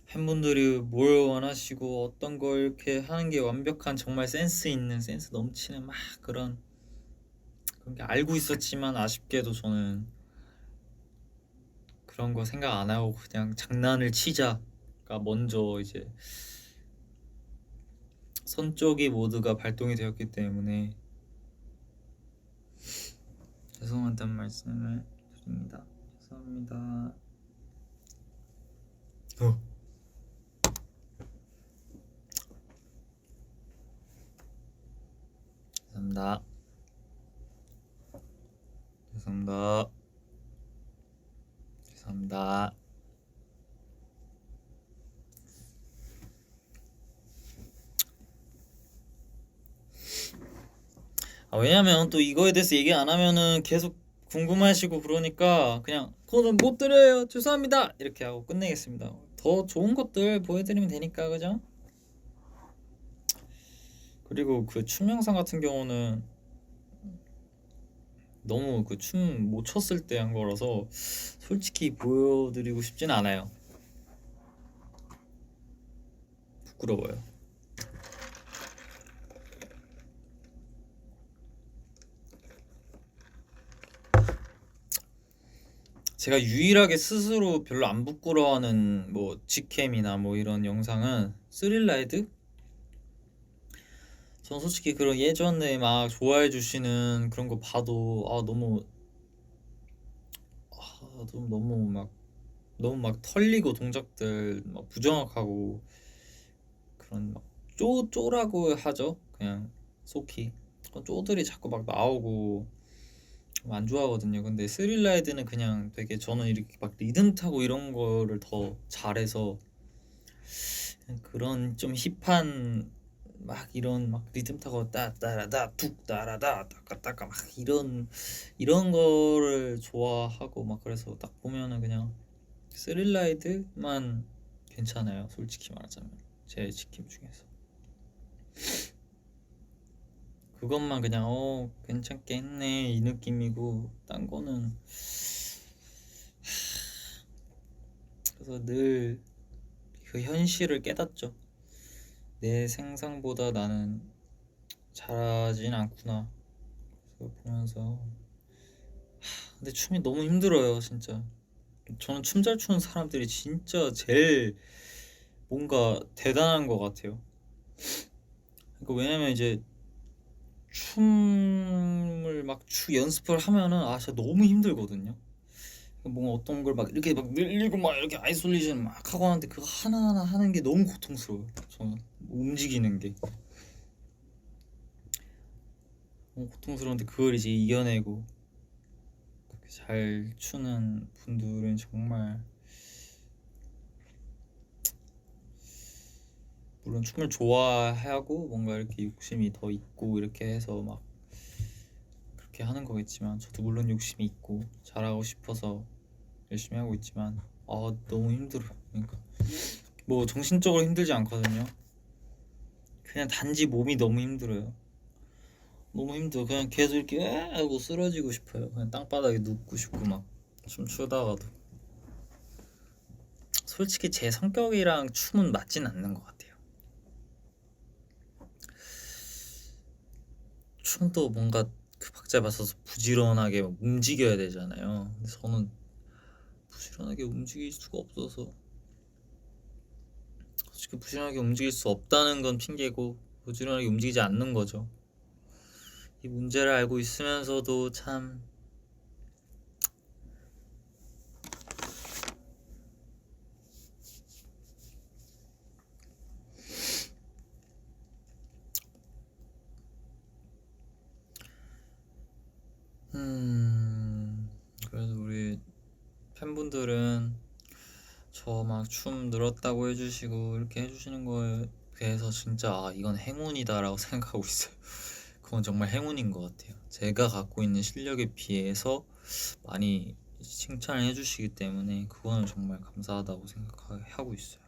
팬분들이 뭘 원하시고 어떤 걸 이렇게 하는 게 완벽한, 정말 센스 넘치는 막 그런 게 알고 있었지만 아쉽게도 저는 그런 거 생각 안 하고 그냥 장난을 치자가 먼저 이제 선쪽이 모두가 발동이 되었기 때문에 죄송하다는 말씀을 드립니다. 죄송합니다. 죄송합니다. 죄송합니다. 죄송합니다. 왜냐면 또 이거에 대해서 얘기 안 하면은 계속 궁금하시고 그러니까 그냥 그거는 못 드려요, 죄송합니다 이렇게 하고 끝내겠습니다. 더 좋은 것들 보여드리면 되니까, 그죠? 그리고 그 춤 영상 같은 경우는 너무 그 춤 못 췄을 때 한 거라서 솔직히 보여드리고 싶진 않아요. 부끄러워요. 제가 유일하게 스스로 별로 안 부끄러워하는 뭐 직캠이나 뭐 이런 영상은 스릴라이드? 전 솔직히 그런 예전에 막 좋아해 주시는 그런 거 봐도 너무 막 털리고 동작들 막 부정확하고 그런 막 쪼라고 하죠. 그냥 속히 그런 쪼들이 자꾸 막 나오고 안 좋아하거든요. 근데 스릴라이드는 그냥 되게 저는 이렇게 막 리듬 타고 이런 거를 더 잘해서 그냥 그런 좀 힙한 막 이런 막 리듬 타고 따따라다 툭 따라다 따까따까 막 이런 거를 좋아하고 막 그래서 딱 보면은 그냥 스릴라이드만 괜찮아요. 솔직히 말하자면 제 직캠 중에서 그것만 그냥 괜찮게 했네 이 느낌이고 딴 거는 그래서 늘 그 현실을 깨닫죠. 내 생상보다 나는 잘하진 않구나. 그래서 보면서 근데 춤이 너무 힘들어요 진짜. 저는 춤 잘 추는 사람들이 진짜 제일 뭔가 대단한 것 같아요. 그러니까 왜냐면 이제 춤을 막 연습을 하면은 진짜 너무 힘들거든요. 뭔가 어떤 걸 막 이렇게 막 늘리고 막 이렇게 아이솔레이션 막 하고 하는데 그거 하나하나 하는 게 너무 고통스러워요. 저는 움직이는 게 너무 고통스러운데 그걸 이제 이겨내고 그렇게 잘 추는 분들은 정말 물론 춤을 좋아하고 뭔가 이렇게 욕심이 더 있고 이렇게 해서 막 그렇게 하는 거겠지만 저도 물론 욕심이 있고 잘하고 싶어서 열심히 하고 있지만 너무 힘들어요. 그러니까 뭐 정신적으로 힘들지 않거든요. 그냥 단지 몸이 너무 힘들어요. 너무 힘들어. 그냥 계속 이렇게 하고 쓰러지고 싶어요. 그냥 땅바닥에 눕고 싶고 막 춤추다가도 솔직히 제 성격이랑 춤은 맞진 않는 것 같아요. 춤도 뭔가 그 박자에 맞춰서 부지런하게 막 움직여야 되잖아요. 근데 저는 부지런하게 움직일 수가 없어서 솔직히 부지런하게 움직일 수 없다는 건 핑계고 부지런하게 움직이지 않는 거죠. 이 문제를 알고 있으면서도 참 그래서 우리 팬분들은 저 막 춤 늘었다고 해주시고 이렇게 해주시는 거에 대해서 진짜 이건 행운이다라고 생각하고 있어요. 그건 정말 행운인 것 같아요. 제가 갖고 있는 실력에 비해서 많이 칭찬을 해주시기 때문에 그거는 정말 감사하다고 생각하고 있어요.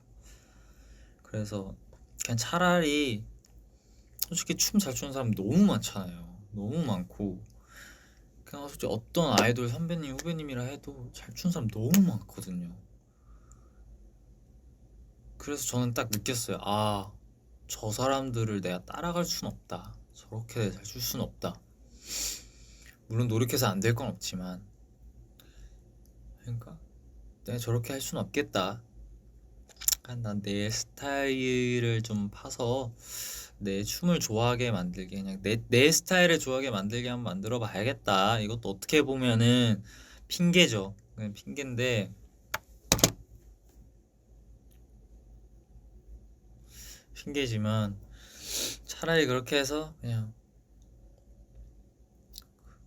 그래서 그냥 차라리 솔직히 춤 잘 추는 사람 너무 많잖아요. 너무 많고 그냥 솔직히 어떤 아이돌 선배님 후배님이라 해도 잘 추는 사람 너무 많거든요. 그래서 저는 딱 느꼈어요. 저 사람들을 내가 따라갈 순 없다. 저렇게 잘 출 순 없다. 물론 노력해서 안 될 건 없지만 그러니까 내가 저렇게 할 순 없겠다. 난 내 스타일을 좀 파서 내 춤을 좋아하게 만들게 그냥 내 스타일을 좋아하게 만들게 한번 만들어 봐야겠다. 이것도 어떻게 보면은 핑계죠. 그냥 핑계인데 핑계지만 차라리 그렇게 해서 그냥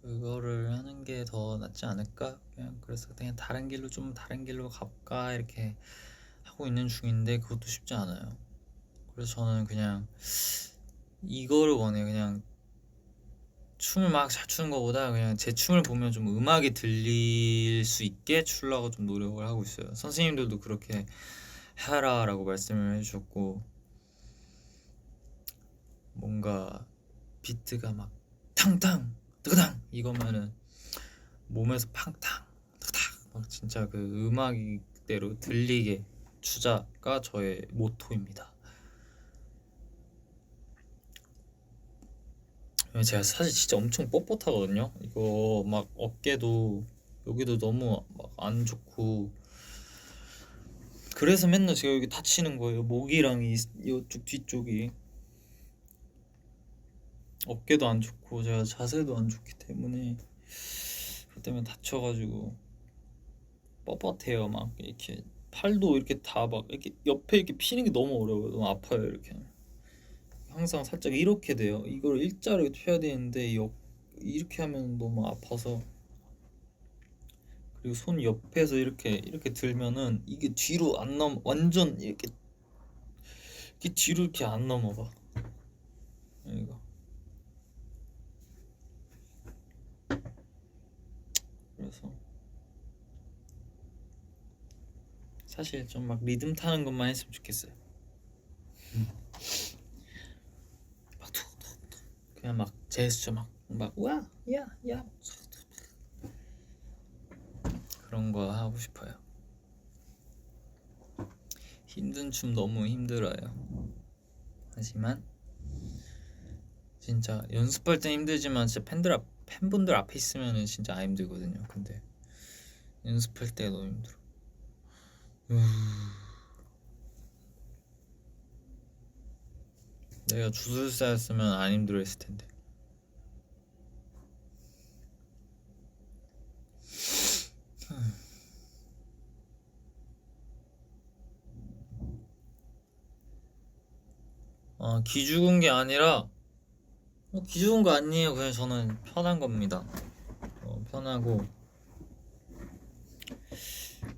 그거를 하는 게 더 낫지 않을까? 그래서 그냥 다른 길로 가볼까 이렇게 하고 있는 중인데 그것도 쉽지 않아요. 그래서 저는 그냥 이거를 원해요. 그냥 춤을 막 잘 추는 것보다 그냥 제 춤을 보면 좀 음악이 들릴 수 있게 추려고 좀 노력을 하고 있어요. 선생님들도 그렇게 해라라고 말씀을 해주셨고 뭔가 비트가 막 탕탕 뜨그당 이거면은 몸에서 팡탕 뜨그당 막 진짜 그 음악대로 들리게 추자가 저의 모토입니다. 제가 사실 진짜 엄청 뻣뻣하거든요. 이거 막 어깨도 여기도 너무 막 안 좋고 그래서 맨날 제가 여기 다치는 거예요. 목이랑 이쪽 뒤쪽이 어깨도 안 좋고 제가 자세도 안 좋기 때문에 그것 때문에 다쳐가지고 뻣뻣해요. 막 이렇게 팔도 이렇게 다 막 이렇게 옆에 이렇게 피는 게 너무 어려워요. 너무 아파요. 이렇게 항상 살짝 이렇게 돼요. 이걸 일자로 이렇게 펴야 되는데 이렇게 하면 너무 아파서. 그리고 손 옆에서 이렇게 들면은 이게 뒤로 안 완전 이렇게 뒤로 이렇게 안 넘어가. 이거. 그래서 사실 좀 막 리듬 타는 것만 했으면 좋겠어요. 막 툭툭툭 그냥 막 제스처 막 우와 야 그런 거 하고 싶어요. 힘든 춤 너무 힘들어요. 하지만 진짜 연습할 땐 힘들지만 진짜 팬분들 앞에 있으면은 진짜 안 힘들거든요. 근데 연습할 때 너무 힘들어. 내가 주술사였으면 안 힘들어했을 텐데. 기 죽은 게 아니라 기 죽은 거 아니에요. 그냥 저는 편한 겁니다. 편하고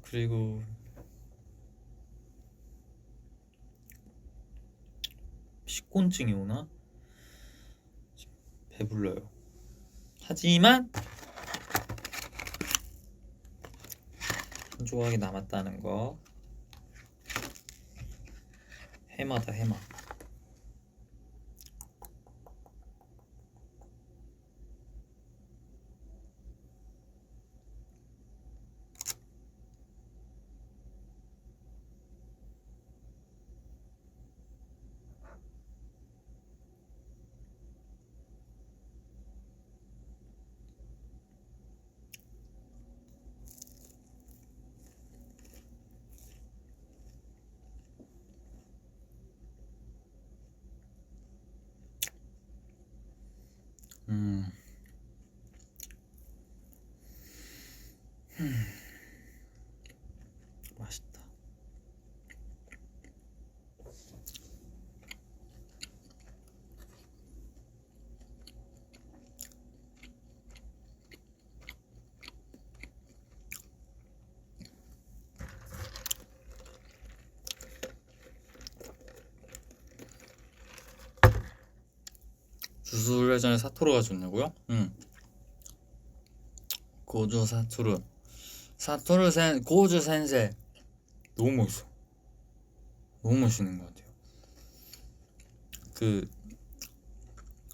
그리고 식곤증이 오나? 배불러요. 하지만 한 조각이 남았다는 거. 해마다 해마. 맛있다. 주술 회전에 사토르가 좋냐고요? 고조 고조 센세 너무 멋있어. 너무 멋있는 것 같아요. 그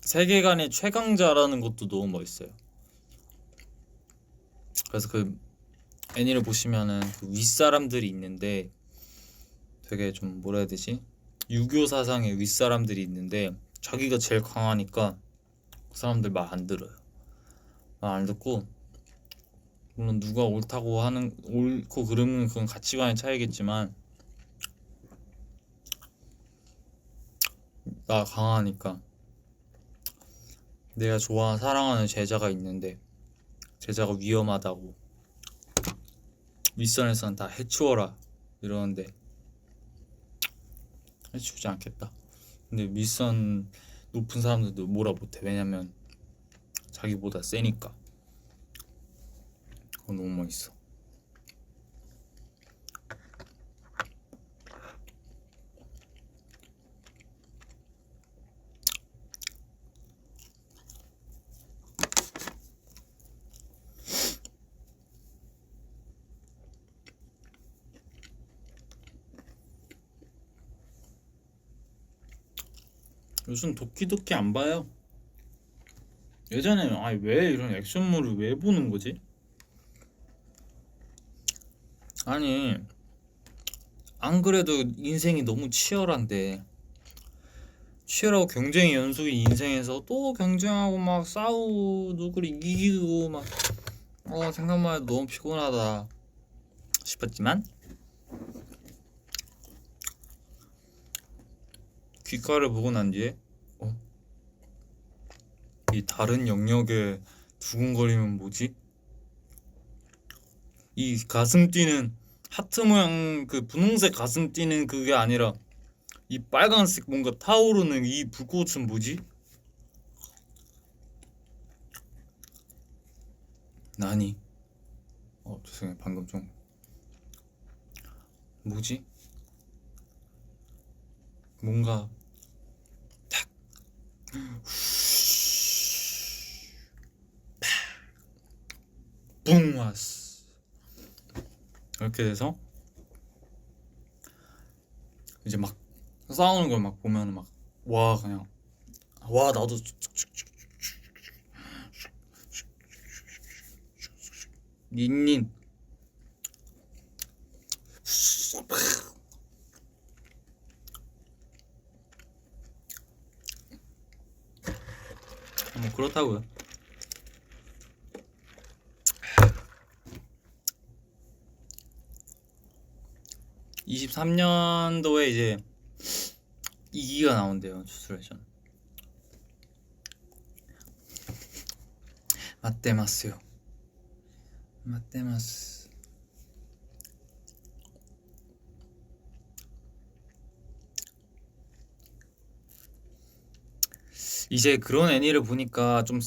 세계관의 최강자라는 것도 너무 멋있어요. 그래서 그 애니를 보시면은 그 윗사람들이 있는데 되게 좀 뭐라 해야 되지? 유교 사상의 윗사람들이 있는데 자기가 제일 강하니까 그 사람들 말 안 들어요. 말 안 듣고 물론 누가 옳고 그름은 그건 가치관의 차이겠지만 나 강하니까 내가 사랑하는 제자가 있는데 제자가 위험하다고 윗선에서는 다 해치워라 이러는데 해치우지 않겠다. 근데 윗선 높은 사람들도 뭐라 못해. 왜냐면 자기보다 세니까. 그거 너무 멋있어. 요즘 도끼도끼 안 봐요. 예전에 아니 왜 이런 액션물을 왜 보는 거지? 아니 안 그래도 인생이 너무 치열한데 치열하고 경쟁의 연속인 인생에서 또 경쟁하고 막 싸우고 누구를 이기고 막 생각만 해도 너무 피곤하다 싶었지만 귓가를 보고 난 뒤에 이 다른 영역에 두근거리면 뭐지? 이 가슴 뛰는 하트 모양 그 분홍색 가슴 뛰는 그게 아니라 이 빨간색 뭔가 타오르는 이 불꽃은 뭐지? 나니? 죄송해요. 방금 좀 뭐지? 뭔가 탁 붕 왔어. 이렇게 돼서 이제 막 싸우는 걸 막 보면 막 와 그냥 와 나도 닌닌 뭐 그렇다고요. (23년도에) 이제 2기가 나온대요. 주스레션 맞대마스요. 맞대마스. 이제 그런 애니를 보니까 좀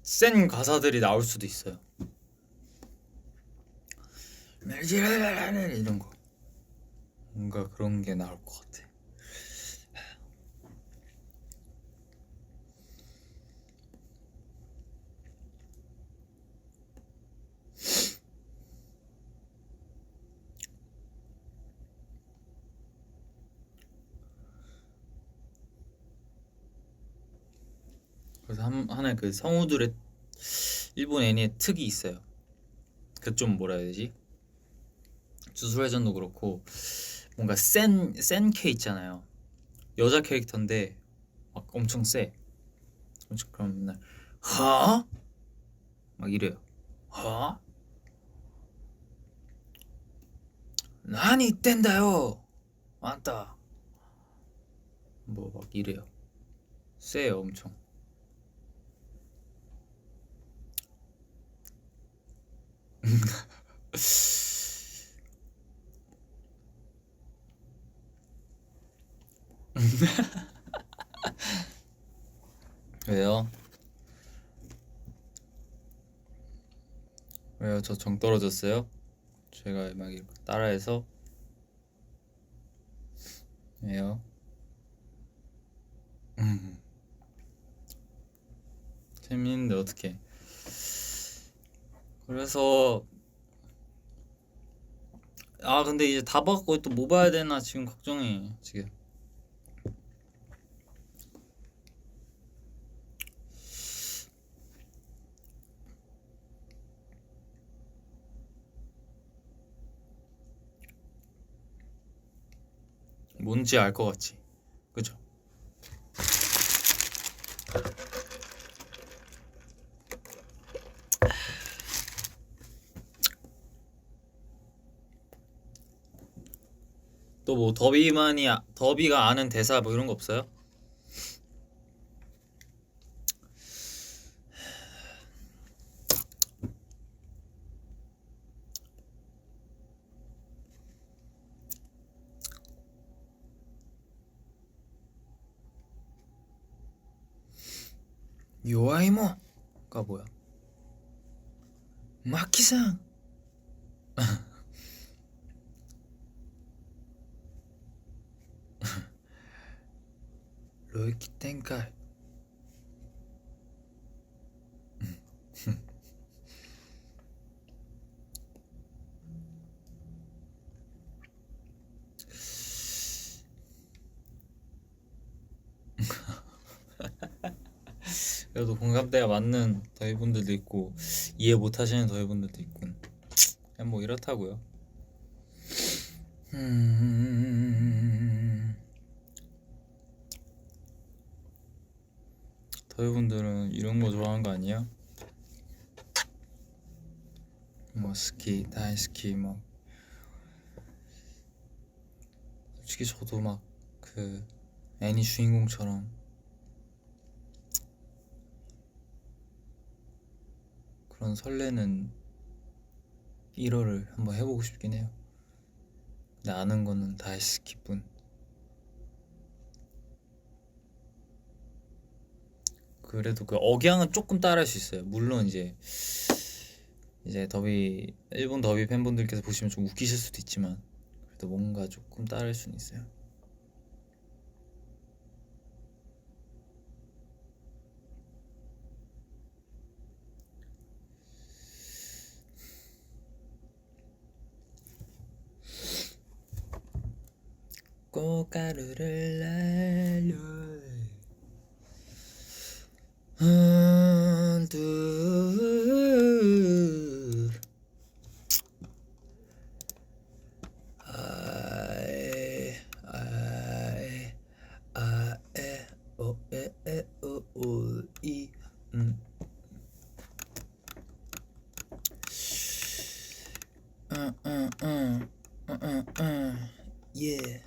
센 가사들이 나올 수도 있어요. 이런 거 뭔가 그런 게 나올 것 같아. 그래서 하나의 그 성우들의 일본 애니의 특이 있어요. 그 좀 뭐라 해야 되지? 주술회전도 그렇고 뭔가 센 캐 있잖아요. 여자 캐릭터인데 막 엄청 세. 그럼 맨날 하? 막 이래요. 하? 나니 이땐다요. 맞다. 뭐 막 이래요. 세요 엄청. 왜요? 왜요? 저 정 떨어졌어요? 제가 막 이렇게 따라해서 왜요? 재밌는데 어떡해. 그래서 근데 이제 다 봤고 또 뭐 봐야 되나 지금 걱정해 지금. 뭔지 알 것 같지? 그죠? 또 뭐 더비가 아는 대사 뭐 이런 거 없어요? 요아이모가 뭐야? 마키상 로이키 텐카이 그래도 공감대가 맞는 더위분들도 있고 이해 못하시는 더위분들도 있고 그냥 뭐 이렇다고요. 더위분들은 이런 거 좋아하는 거 아니야? 뭐 스키, 다이스키 뭐 솔직히 저도 막 그 애니 주인공처럼 그런 설레는 1월을 한번 해보고 싶긴 해요. 근데 아는 거는 다이스키뿐. 그래도 그 억양은 조금 따라할 수 있어요. 물론 이제 더비 일본 더비 팬분들께서 보시면 좀 웃기실 수도 있지만 그래도 뭔가 조금 따라할 수는 있어요. 꽃가루를 날려 둘 아에 아에 아에 오에에 오이 yeah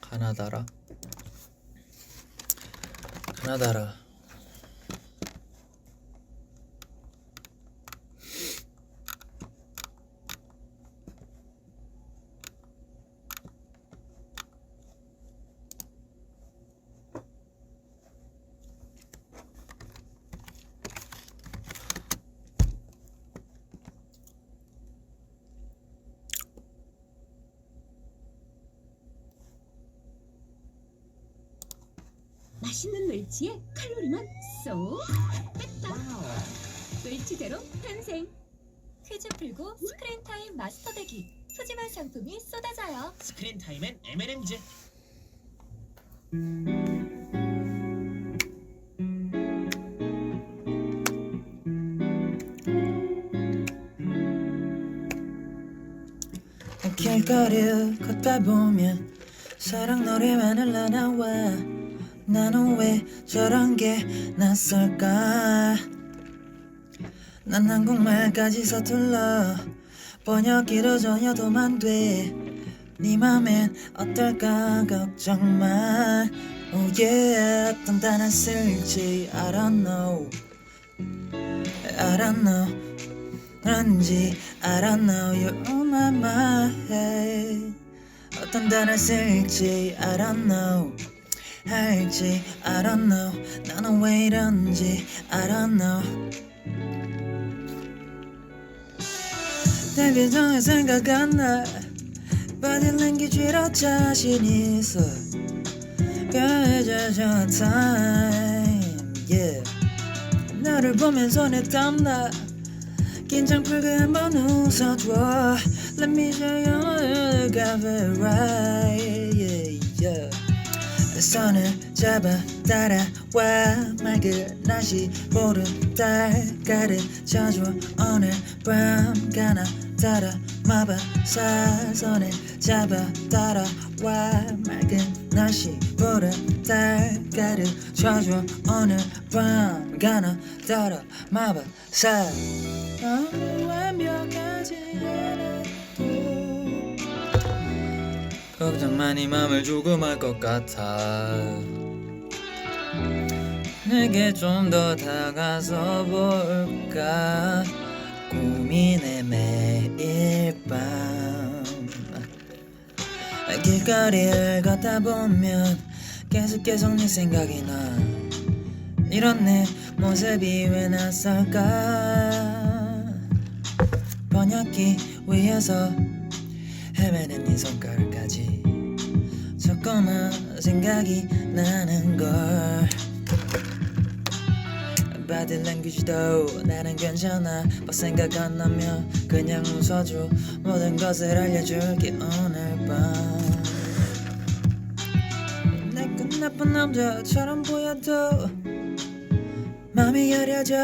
가나다라 맛있는 멸치에 칼로리만 쏙 뺐다. 멸치 제로 탄생. 퀴즈 풀고 스크린 타임 마스터 되기. 푸짐한 상품이 쏟아져요. 스크린 타임엔 M&M즈. 길거리 걷다 보면 사랑 노래만 흘러나와. 나는 왜 저런 게 낯설까. 난 한국말까지 서툴러 번역기로 전혀 도움 돼. 네 맘엔 어떨까 걱정만. Oh yeah 어떤 단어 쓸지 I don't know 그런지 I don't know You're on my mind. 어떤 단어 쓸지 I don't know 할지 I don't know. 나는 왜 이런지 I don't know. 내 표정에 생각 안 나. Body language로 자신 있어. 그저 저 time yeah. 너를 보면 손에 땀나. 긴장 풀고 한번 웃어줘. Let me show you what I got it right yeah, yeah. 손을 잡아 따라와. 맑은 날씨 보름 달 가르쳐줘. 오늘 밤 가나 따라 마법사. 손을 잡아 따라와. 맑은 날씨 보름 달 가르쳐줘. 오늘 밤 가나 따라 마법사. 너무 완벽하지 않아도 걱정만이 맘을 조금 할 것 같아. 내게 좀 더 다가서 볼까. 고민해 매일 밤. 길거리를 걷다 보면 계속 네 생각이 나. 이런 내 모습이 왜 낯설까. 번역기 위에서 헤매는 네 손가락까지. 조금만 생각 생각이 나는 걸 Body language도 나는 괜찮아 막 생각 안 나면 그냥 웃어줘 모든 것을 알려줄게 오늘 밤 내가 나쁜 남자처럼 보여도 맘이 여려져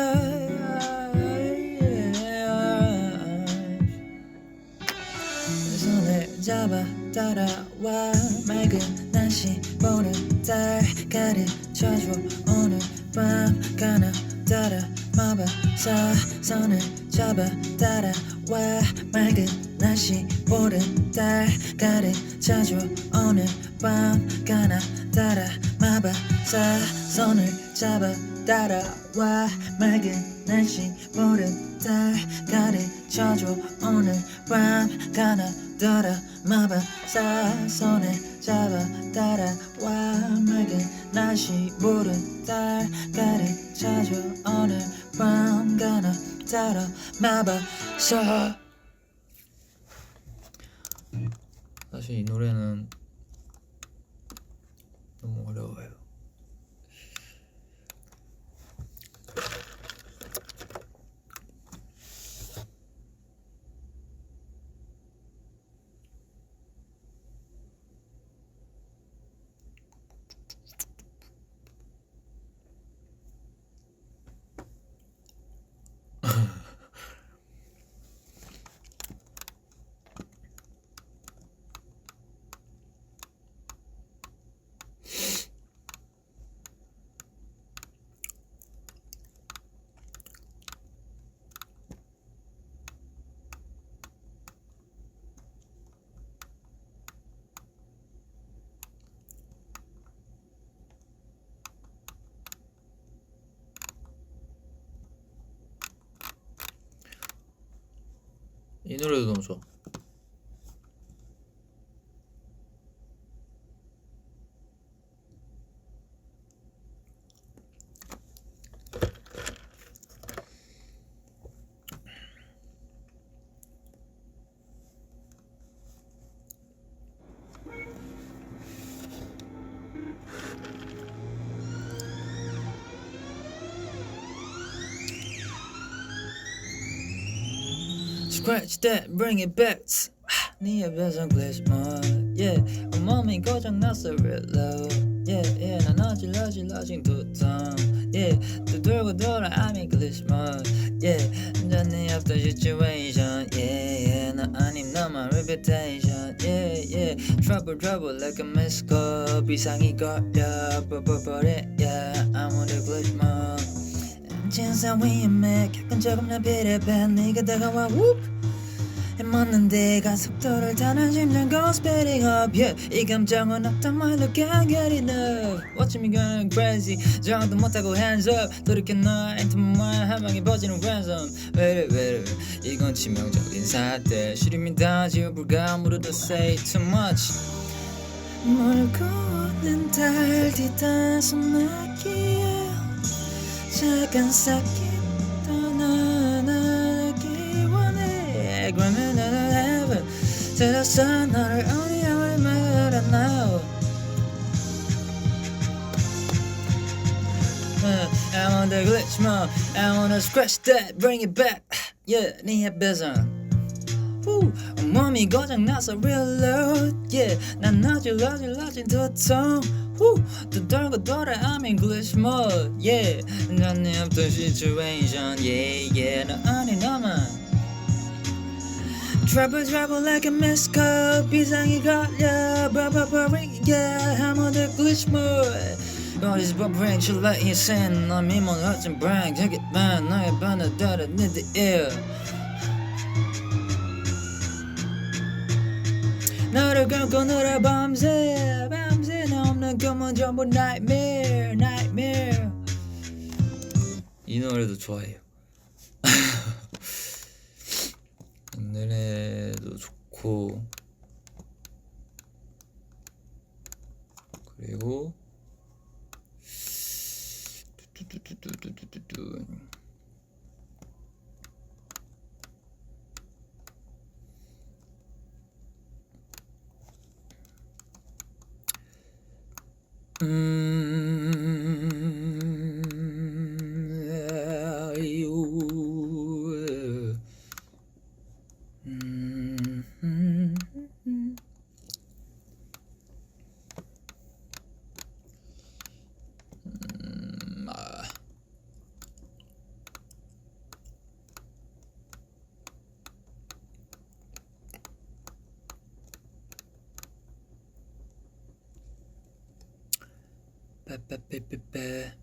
손을 잡아 따라와 맑은 날씨 보는 달 가르쳐줘 오늘 밤 가나 따라 마법사 손을 잡아 따라와 맑은 날씨 보는 달 가르쳐줘 오늘 밤 가나 따라 마법사 손을 잡아 따라와 맑은 날씨 보는 달 가르쳐줘 오늘 밤 가나 따라 마법사 손을 잡아 따라와 맑은 날씨 보는 달 가르쳐줘 오늘 밤 가나 따라 마법사 사실 이 노래는 너무 어려워요. 이 노래도 너무 좋아. Scratch that, bring it back. 네 옆에선 glitch mode. Yeah, 온몸이 고장났어 reload. Yeah, yeah, 난 어질러진 두통. Yeah, 또 돌고 돌아 I'm in glitch mode. Yeah, 네 앞던 situation. Yeah, yeah, 나 아님 너만 reputation. Yeah, yeah, trouble like a missed call. 비상이 걸려, 버버버려. Yeah, I'm on the glitch mode. 진상 위험해 가끔 조금 난 비례해 네가 다가와 whoop 맞는데 간 속도를 타는 심장 go speeding up yeah 이 감정은 어떤 말로 can't get enough Watching me going crazy 정도 못하고 hands up 돌이켜 너 into my mind 한 방에 퍼지는 ransom 왜래 이건 치명적인 사태 시름이다 지워볼까 무릇도 say too much 몰고 오는 달 뒤따서 나기에 작은 싹이 떠나기 원해 그러면 나는 heaven 들었어 너를 어디 얼마나 now I want the glitch mode I wanna scratch that bring it back yeah 네 앞에선 몸이 고장나서 reload yeah 난 어질러진 두통 또 돌고 돌아 I'm in glitch mode yeah 난 내 없던 situation yeah yeah 너 아니 너만 trouble like a missed call 비상이 걸려 blah yeah I'm on the glitch mode All this bubbling chill like insane 난 미몬 어쩜 brag 저기만 너의 반을 따라 in the air 너를 감고 놀아 밤새 나 없는 꿈은 전부 nightmare 이 노래도 좋아해요. 이 노래도 좋고 그리고 아유. 아. 빼빼빼빼빼.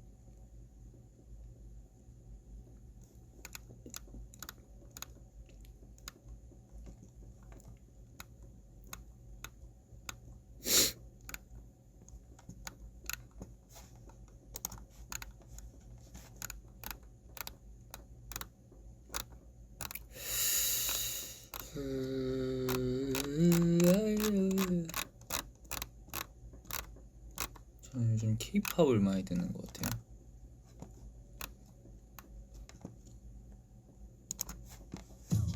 저는 요즘 케이팝을 많이 듣는 것 같아요.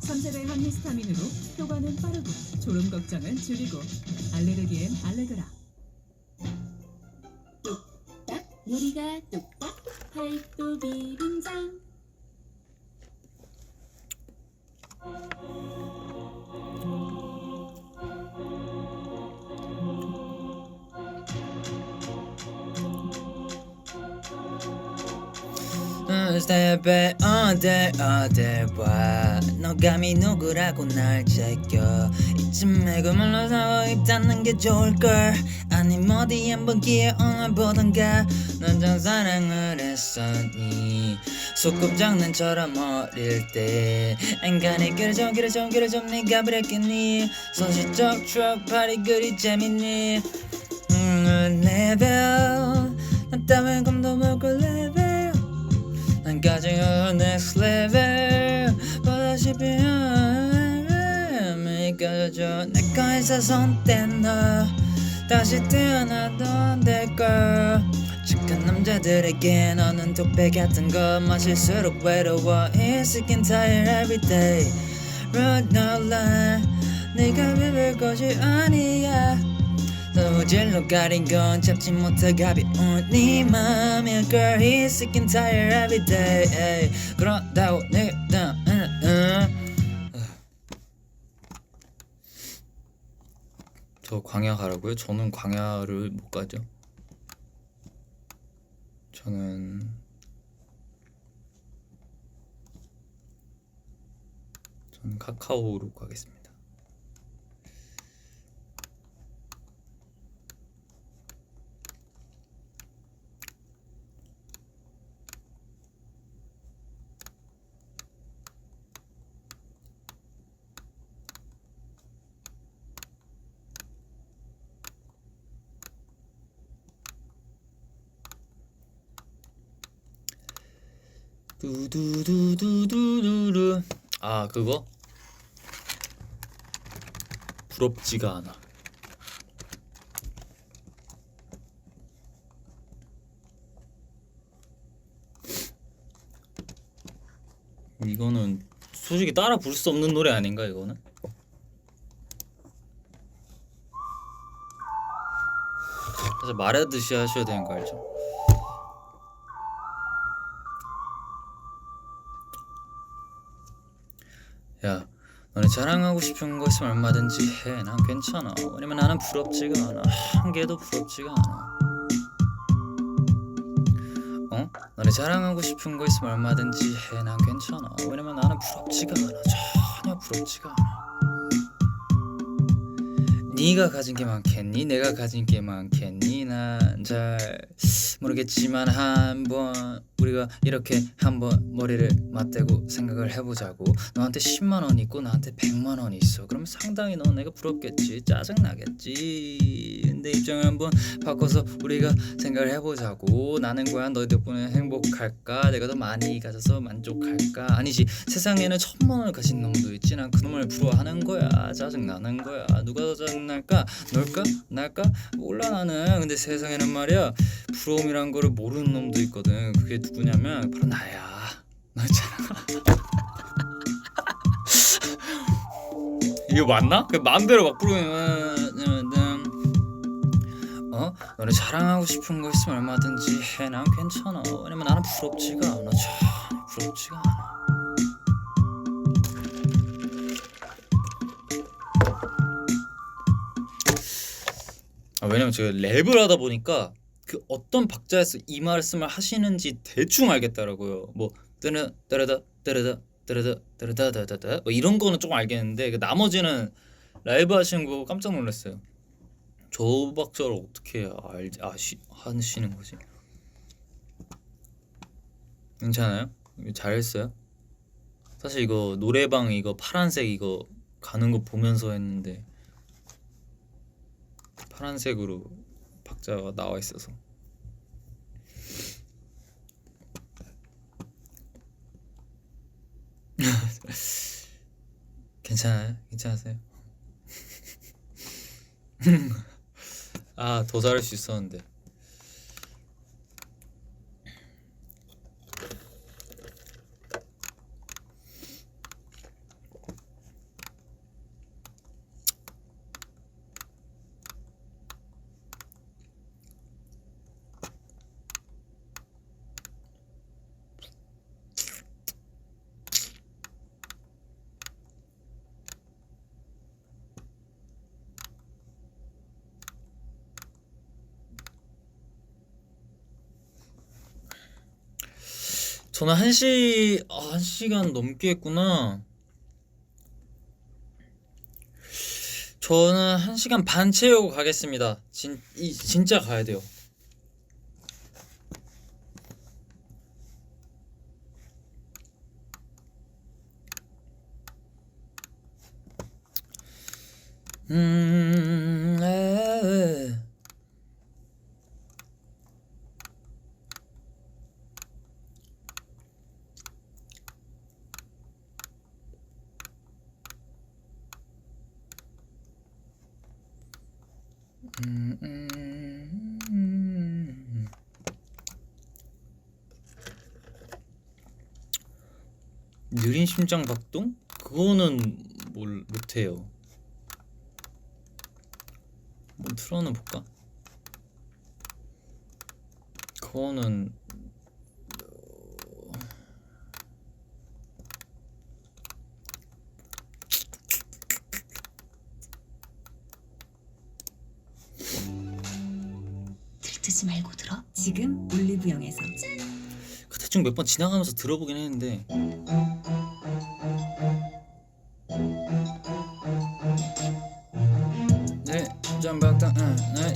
삼세대 항히스타민으로 효과는 빠르고 졸음 걱정은 줄이고 알레르기엔 알레그라. 뚝딱 요리가 뚝딱 팔도 비빔장. 스텝에 어딜 봐. 너 감히 누구라고 날 제껴. 이쯤에 그물로 사고 입 닫는 게 좋을걸. 아님 어디 한번 기회 보던가. 넌 참 사랑을 했었니. 소꿉장난처럼 어릴 때 엔간히 그려져 네가 그랬겠니. 소시적 추억팔이 그리 재밌니. 레벨 나 따윈 꿈도 못꿀 레벨. 난 가진 next level 보다시피 믿겨줘. 내 거에서 손댄 너 다시 태어나도 안 될걸. 착한 남자들에게 너는 독배 같은 거 마실수록 외로워. It's sick and tired every day. Road no line 네가 비빌 것이 아니야. 너질로 가린 건 잡지 못해 가벼운 네 맘일걸. He's sick and tired every day. 그런다고 내가 저 광야 가라고요? 저는 광야를 못 가죠. 저는 카카오로 가겠습니다. 두두두두두두두. 아 그거? 부럽지가 않아. 이거는 솔직히 따라 부를 수 없는 노래 아닌가 이거는? 사실 말하듯이 하셔야 되는 거 알죠? 야, 너네 자랑하고 싶은 거 있으면 얼마든지 해. 난 괜찮아. 왜냐면 나는 부럽지가 않아. 한 개도 부럽지가 않아. 어? 너네 자랑하고 싶은 거 있으면 얼마든지 해. 난 괜찮아. 왜냐면 나는 부럽지가 않아. 전혀 부럽지가 않아. 네가 가진 게 많겠니? 내가 가진 게 많겠니? 난 잘 모르겠지만 한번 우리가 이렇게 한번 머리를 맞대고 생각을 해보자고. 너한테 10만 원 있고 나한테 100만 원 있어. 그러면 상당히 넌 내가 부럽겠지. 짜증나겠지. 근데 입장을 한번 바꿔서 우리가 생각을 해보자고. 나는 과연 너희 덕분에 행복할까? 내가 더 많이 가져서 만족할까? 아니지. 세상에는 1000만 원을 가진 놈도 있지. 난 그놈을 부러워하는 거야. 짜증나는 거야. 누가 더 짜증날까? 널까? 날까? 몰라 나는. 근데 세상에는 말이야 부러움이란 거를 모르는 놈도 있거든. 그게 누구냐면 바로 나야. 너잖아. 이거 맞나? 그 마음대로 막 부르면 너네 자랑하고 싶은 거 있으면 얼마든지 해. 난 괜찮아. 왜냐면 나는 부럽지가 않아. 참 부럽지가 않아. 왜냐면 제가 랩을 하다 보니까 그 어떤 박자에서 이 말씀을 하시는지 대충 알겠더라고요. 뭐 뜨르 뜨르다 뜨르다 뜨르다 뜨르다다다다 뭐 이런 거는 조금 알겠는데 그 나머지는 라이브 하시는 거 깜짝 놀랐어요. 저 박자를 어떻게 하시는 거지? 괜찮아요? 이거 잘했어요? 사실 이거 노래방 이거 파란색 이거 가는 거 보면서 했는데 파란색으로 박자가 나와 있어서 괜찮아요? 괜찮으세요? 아, 더 잘할 수 있었는데. 저는 1시간 넘게 했구나. 저는 1시간 반 채우고 가겠습니다. 진짜 가야 돼요. 에. 느린 심장 박동? 그거는 못해요. 한번 틀어는 볼까? 그거는 들뜨지 말고 들어. 지금 올리브영에서 그 대충 몇 번 지나가면서 들어보긴 했는데 네, 잠박당 네,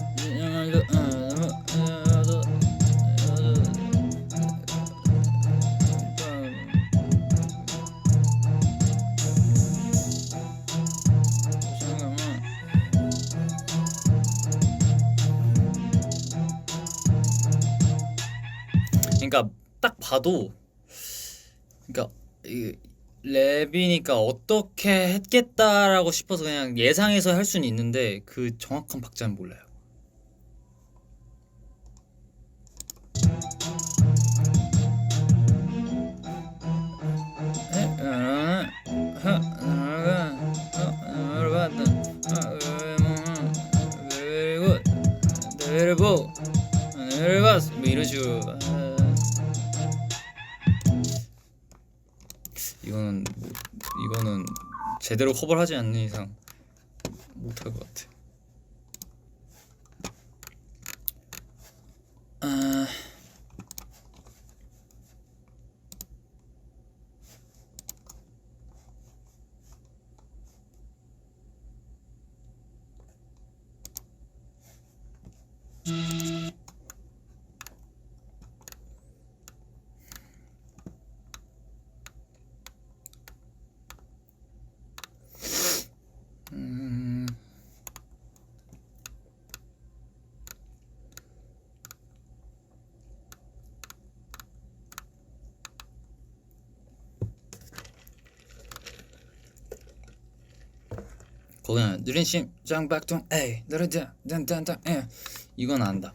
그러니까 딱 봐도 그러니까 이 랩이니까 어떻게 했겠다라고 싶어서 그냥 예상해서 할 수는 있는데 그 정확한 박자는 몰라요. 뭐 이런 식으로 이거는 제대로 커버를 하지 않는 이상 못할 것 같아. 거기는 느린 심장 박동 에이 느르다 딴딴딴 에 이건 안다.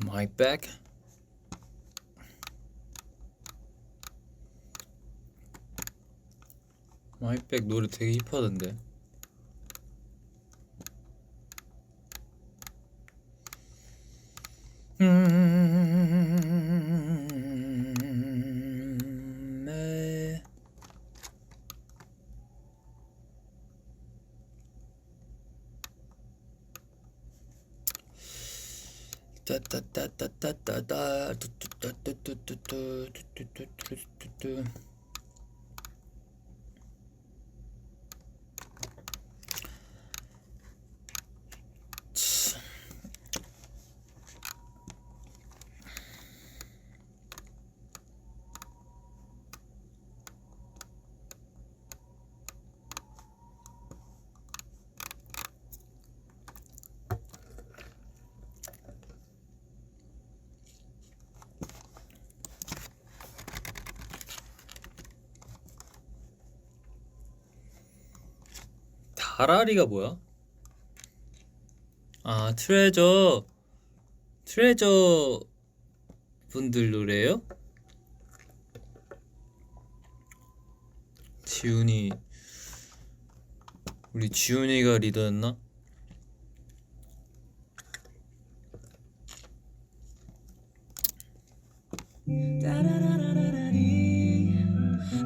My Bag. My Bag 노래 되게 힙하던데. 네. 따따따따따따 뚜뚜뚜뚜뚜뚜뚜뚜뚜뚜뚜뚜. 다라리가 뭐야? 아, 트레저 분들 노래예요? 지훈이, 우리 지훈이가 리더였나? 따라라라라리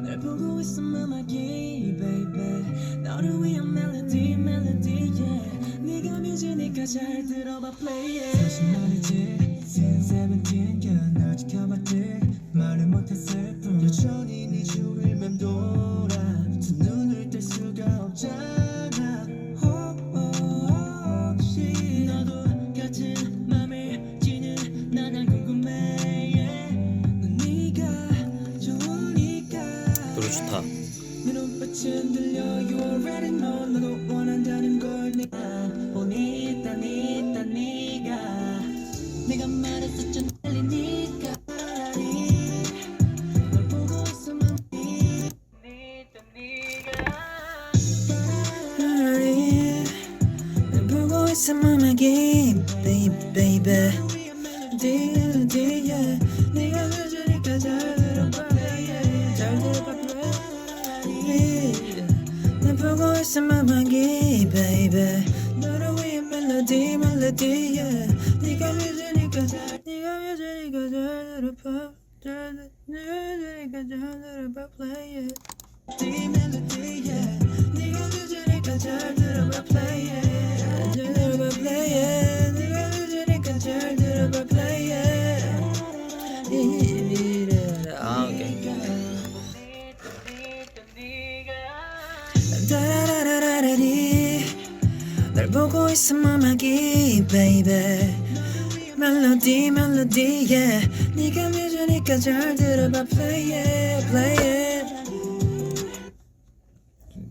널 보고 있음 음악이 baby 너를 위한 멜로디 yeah 네가 뮤지니까 잘 들어봐 play it 사실 말이지 since 17 yeah 널 지켜봤지 말을 못했을 뿐 여전히 네 주위를 맴돌아 두 눈을 뗄 수가 없잖아 혹시 너도 같은 맘을 지는 난 궁금해 yeah. 넌 네가 좋으니까 노래 좋다. 네 눈빛은 들려 you already know 너도 원한다는 걸 내가 보니 있다 네가 내가 말했었잖아 들리니까 널 보고 있으면 널 보고 있으면 음악이 baby yeah 네가 해주니까 잘 들어봐 잘 들어봐 날 보고 있으면 음악이 baby 너를 위해 멜로디 yeah 네가 뮤지니까 잘 들어봐 네가 뮤지니까 잘 들어봐 play it 멜로디 yeah 네가 뮤지니까 잘 들어봐 play it 잘 들어봐 play it 네가 뮤지니까 잘 들어봐 play it 아, 오케이. 따라라라라리 날 보고 있으면 음악이 baby 멜로디 yeah 네가 뮤지니까 잘 들어봐 play it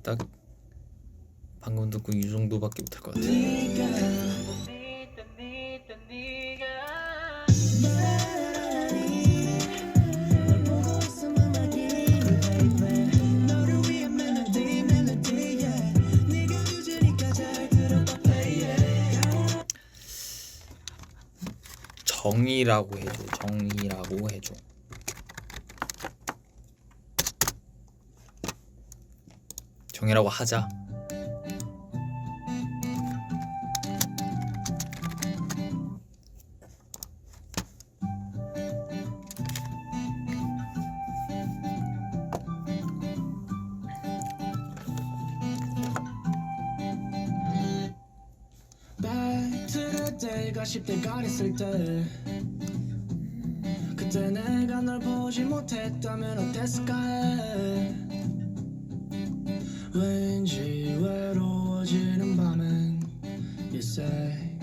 딱 방금 듣고 이 정도밖에 못할 것 같아. 날 보고 있으면 음악이 baby 너를 위해 멜로디 yeah 네가 뮤지니까 잘 들어봐 play it 정이라고 해줘. 정이라고 하자. Back to the day가 10대가 됐을 때 그때 내가 널 보지 못했다면 어땠을까 해 왠지 외로워지는 밤엔 You say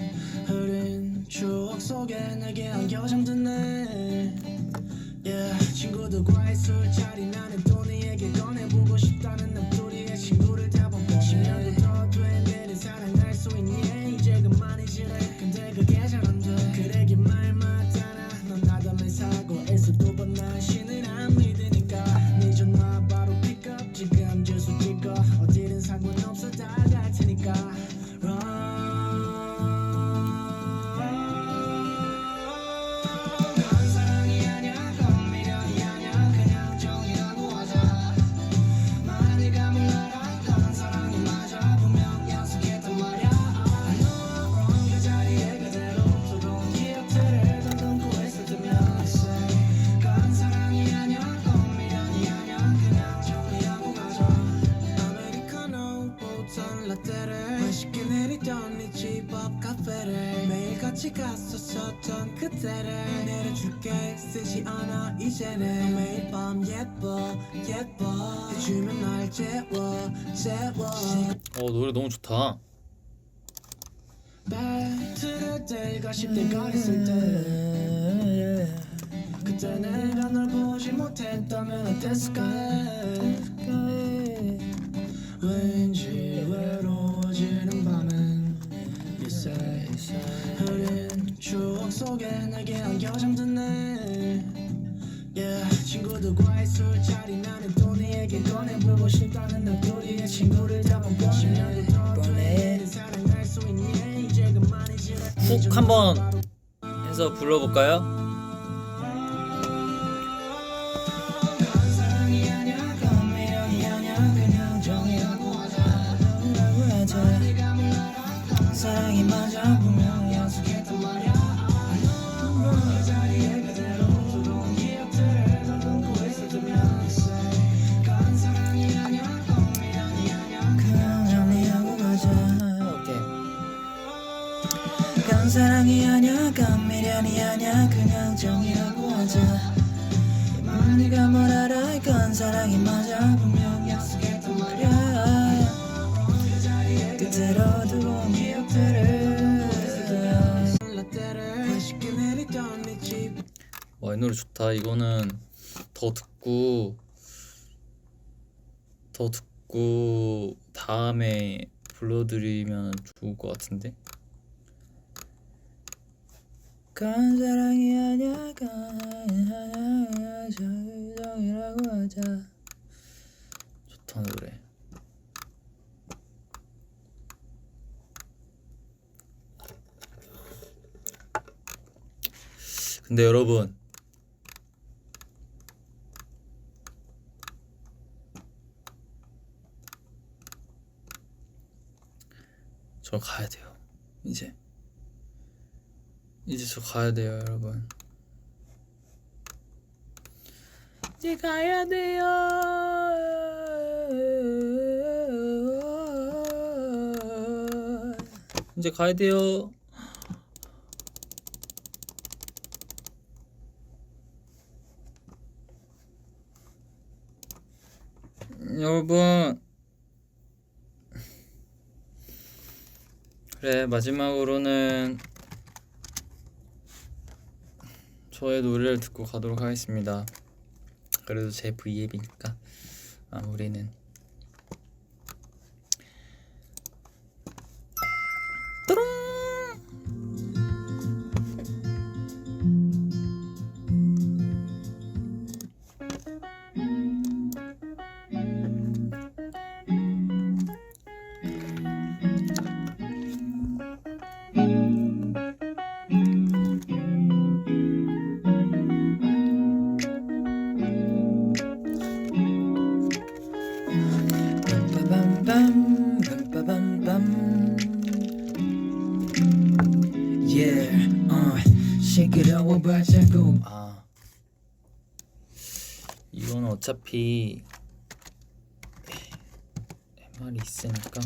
흐린 추억 속에 내게 안겨 잠드네 Yeah 친구들과의 술자리 나는 또 네에게 꺼내보고 싶다는 넋두리의 친구를 대본 10년도 더 된 내를 사랑할 수 있니 이제 그만이지래 근데 그게 잘 안돼 그래 긴 말 맞잖아 넌 나담을 사고에서 두 번 날씬을 안 믿으니까 네 전화 바로 픽업 지금 주소 찍어 어디든 상관없어 다 갈 테니까 Run 같이 갔었었던 그때를 내려줄게 쓰지 않아 이제는 매일 밤 예뻐 해주면 날 재워 노래 너무 좋다. 들을 때가 10대 거리을 때 그때 내가 널 보지 못했다면 어땠을까 왠지 외로워지는 밤은 You say 흐린 추억 속에 내게 안겨 잠드네 친구들과의 술자리 나는 또 네에게 꺼내보고 싶다는 너들이의 친구를 잡아보네 사랑할 수 있니 이제 그만이지 훅 한번 해서 불러볼까요? 사랑이 아냐 감미련이 아냐 그냥 정이라고 하자 네가 몰라 사랑이 맞아 분명히 약속했단 말이야 그 자리에 그대로 좋은 기억들을 더듬고 있었으면 간 사랑이 아냐 감미련이 아냐 그냥 정리하고 가자 오케이. 간 사랑이 아냐 감미련이 아냐 그냥 정이라고 하자 네가 뭘 알아 이건 사랑이 맞아 분명 약속했단 말이야 그대로 두고 온 기억들을 맛있게 내리던 네 집 와, 이 노래 좋다. 이거는 더 듣고 다음에 불러드리면 좋을 것 같은데. 간 사랑이 아냐 간 정이라고 하자 좋다 노래. 근데 여러분, 저 가야 돼요. 이제 저 가야 돼요, 여러분. 이제 가야 돼요 이제 가야 돼요. 여러분, 그래, 마지막으로는 저의 노래를 듣고 가도록 하겠습니다. 그래도 제 V앱이니까 마무리는 시끄러워 발자국 이거는 어차피 MR이 있으니까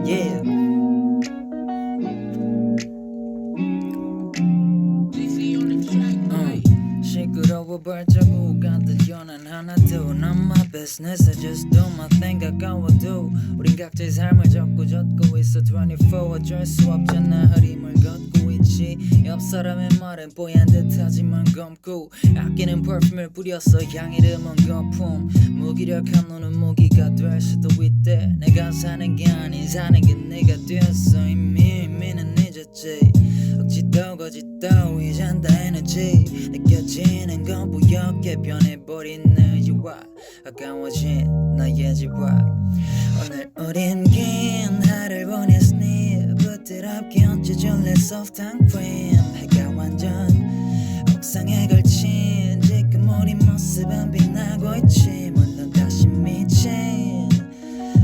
yeah. 시끄러워 발자국 안 들려 난 하나도 Not my business I just do my thing 가까워도 우린 각자의 삶을 적고 있어 24 어쩔 수 없잖아 흐림을 걷고 있지 옆 사람의 말은 뽀얀 듯하지만 검고 아끼는 퍼퓸을 뿌렸어 향이름은 거품 무기력한 너는 무기가 될 수도 있대 내가 사는 게 아닌 사는 게 내가 되었어 이미는 늦었지 억지도 거짓도 이젠 다 에너지 느껴지는 건 부엽게 변해버린 너와 아까워진 나의 집과 오늘 우린 긴 하루를 보냈으니 부드럽게 얹어줄래 소프트한 크림 해가 완전 옥상에 걸친 모습은 빛나고 있지 물론 다시 미친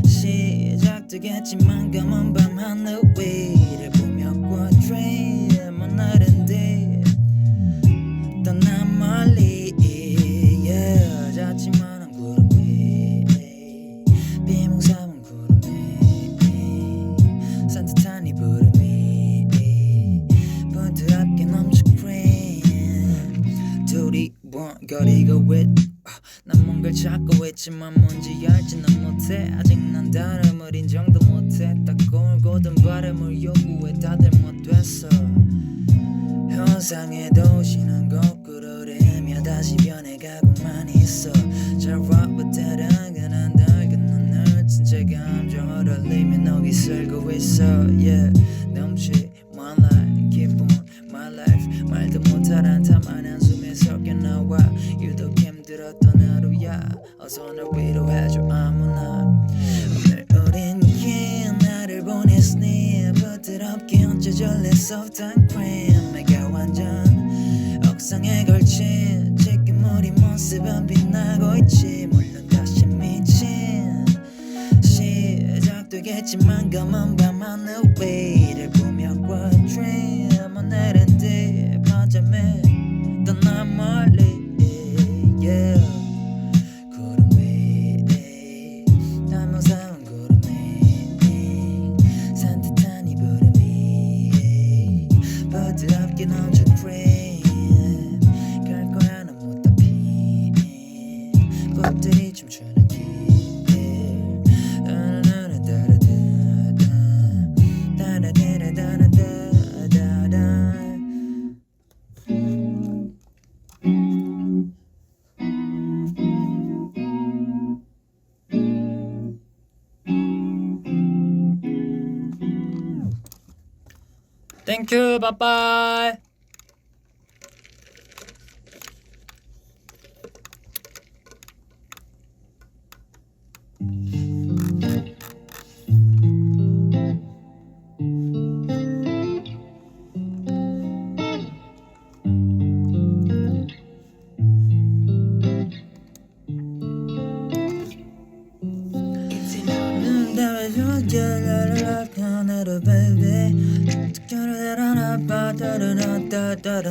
시작되겠지만 검은 밤 하늘 위를 보며 quadream 오늘은 뒤 떠난 멀리 yeah. 작지만한 구름 위 비몽사몽 구름이 산뜻한 이 구름이 부드럽게 넘쳐 cream 둘이 원거리가 with 난 뭔가를 찾고 있지만 뭔지 알지는 못해 아직 난 다름을 인정도 못해 따가운 고든 바람을 요구해 다들 못 됐어 현상의 도시는 거꾸로 흐르며 다시 변해가고만 있어 잘 와봤다란 그난 낡은 눈을 진짜 감정을 흘리며 너기 살고 있어 yeah 넘치 my life 기쁨 my life 말도 못하란 탐한 한숨에 섞여 나와 유독 힘들었던 하루야 어서 날 위로해줘 아무나 오늘 우린 긴 나를 보냈으니 부드럽게 얹어줄래 soft cream 내가 완전 억상에 걸친 지금 우리 모습은 빛나고 있지 물론 다시 미친 시작되겠지만 검은 밤 하늘 위를 보며 quadream 오늘은 뒤 밤잠에 떠난 멀리 yeah. 구름 위 닮아사온 구름 위 산뜻한 이 구름이 부드럽게 넘쳐 cream 갈 거야 난 못다 핀 꽃들이 춤추는 길 땡큐 빠빠이.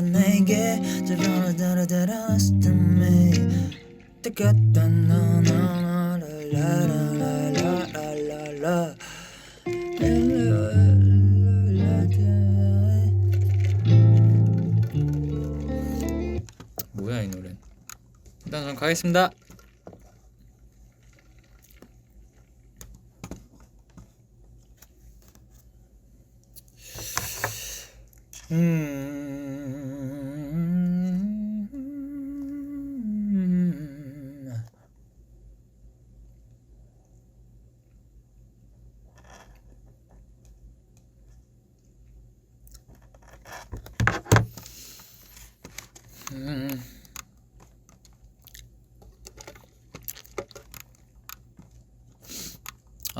내게 뜨겁다 라라라라라라라 뭐야 이 노래. 일단 전 가겠습니다.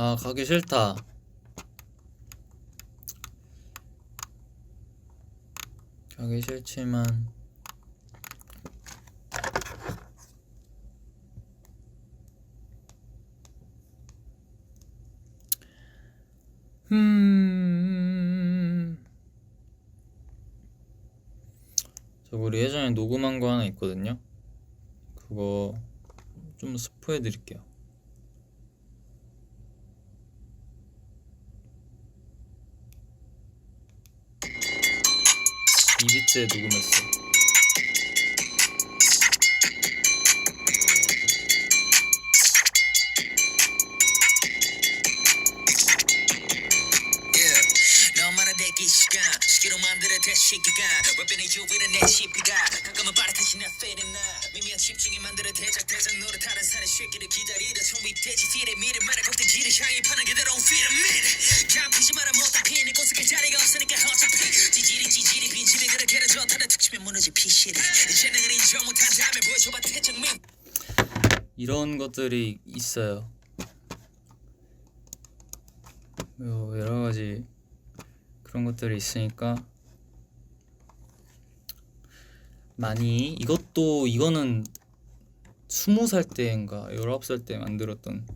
아, 가기 싫다. 가기 싫지만 저 우리 예전에 녹음한 거 하나 있거든요. 그거 좀 스포해 드릴게요. 이비트에 녹음했어. 너만의 대기 시간 시기로 만들어 대시기가 왜변의 유일한 내 시비가 가끔은 빠릿하신 내 feeling나 미미한 집중이 만들어 대작 노릇하는 사는 쉐기를 기다리려 성위돼지 필의 미래 말에 꼭대기를 향해 파는 그대로운 피라미드 감피지 마라 못한 피니 고스게 자리가 없으니까 어차피 찌질이 빈집이 그렇게 좋다는 특집에 무너질 피시리 재능을 인정 못한 다음에 보여줘봐 태정민 이런 것들이 있어요. 여러 가지 그런 것들이 있으니까 많이 이거는 20살 때인가 19살 때 만들었던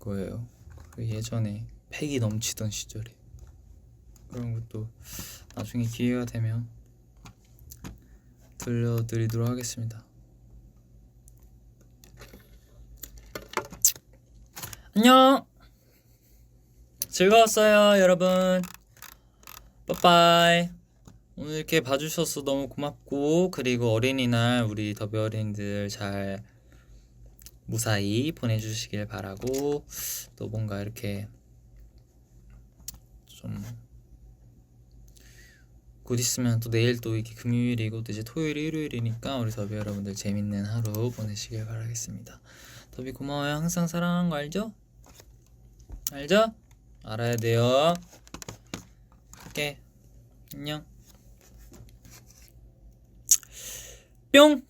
거예요. 그 예전에 패기 넘치던 시절에. 그런 것도 나중에 기회가 되면 들려드리도록 하겠습니다. 안녕. 즐거웠어요, 여러분. 빠빠이. 오늘 이렇게 봐주셔서 너무 고맙고, 그리고 어린이날 우리 더비 어린이들 잘 무사히 보내주시길 바라고, 또 뭔가 이렇게 좀 곧 있으면 또 내일 또 이게 금요일이고 또 이제 토요일 일요일이니까 우리 더비 여러분들 재밌는 하루 보내시길 바라겠습니다. 더비 고마워요. 항상 사랑하는 거 알죠? 알죠? 알아야 돼요. 갈게. 안녕. 뿅.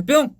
뿅.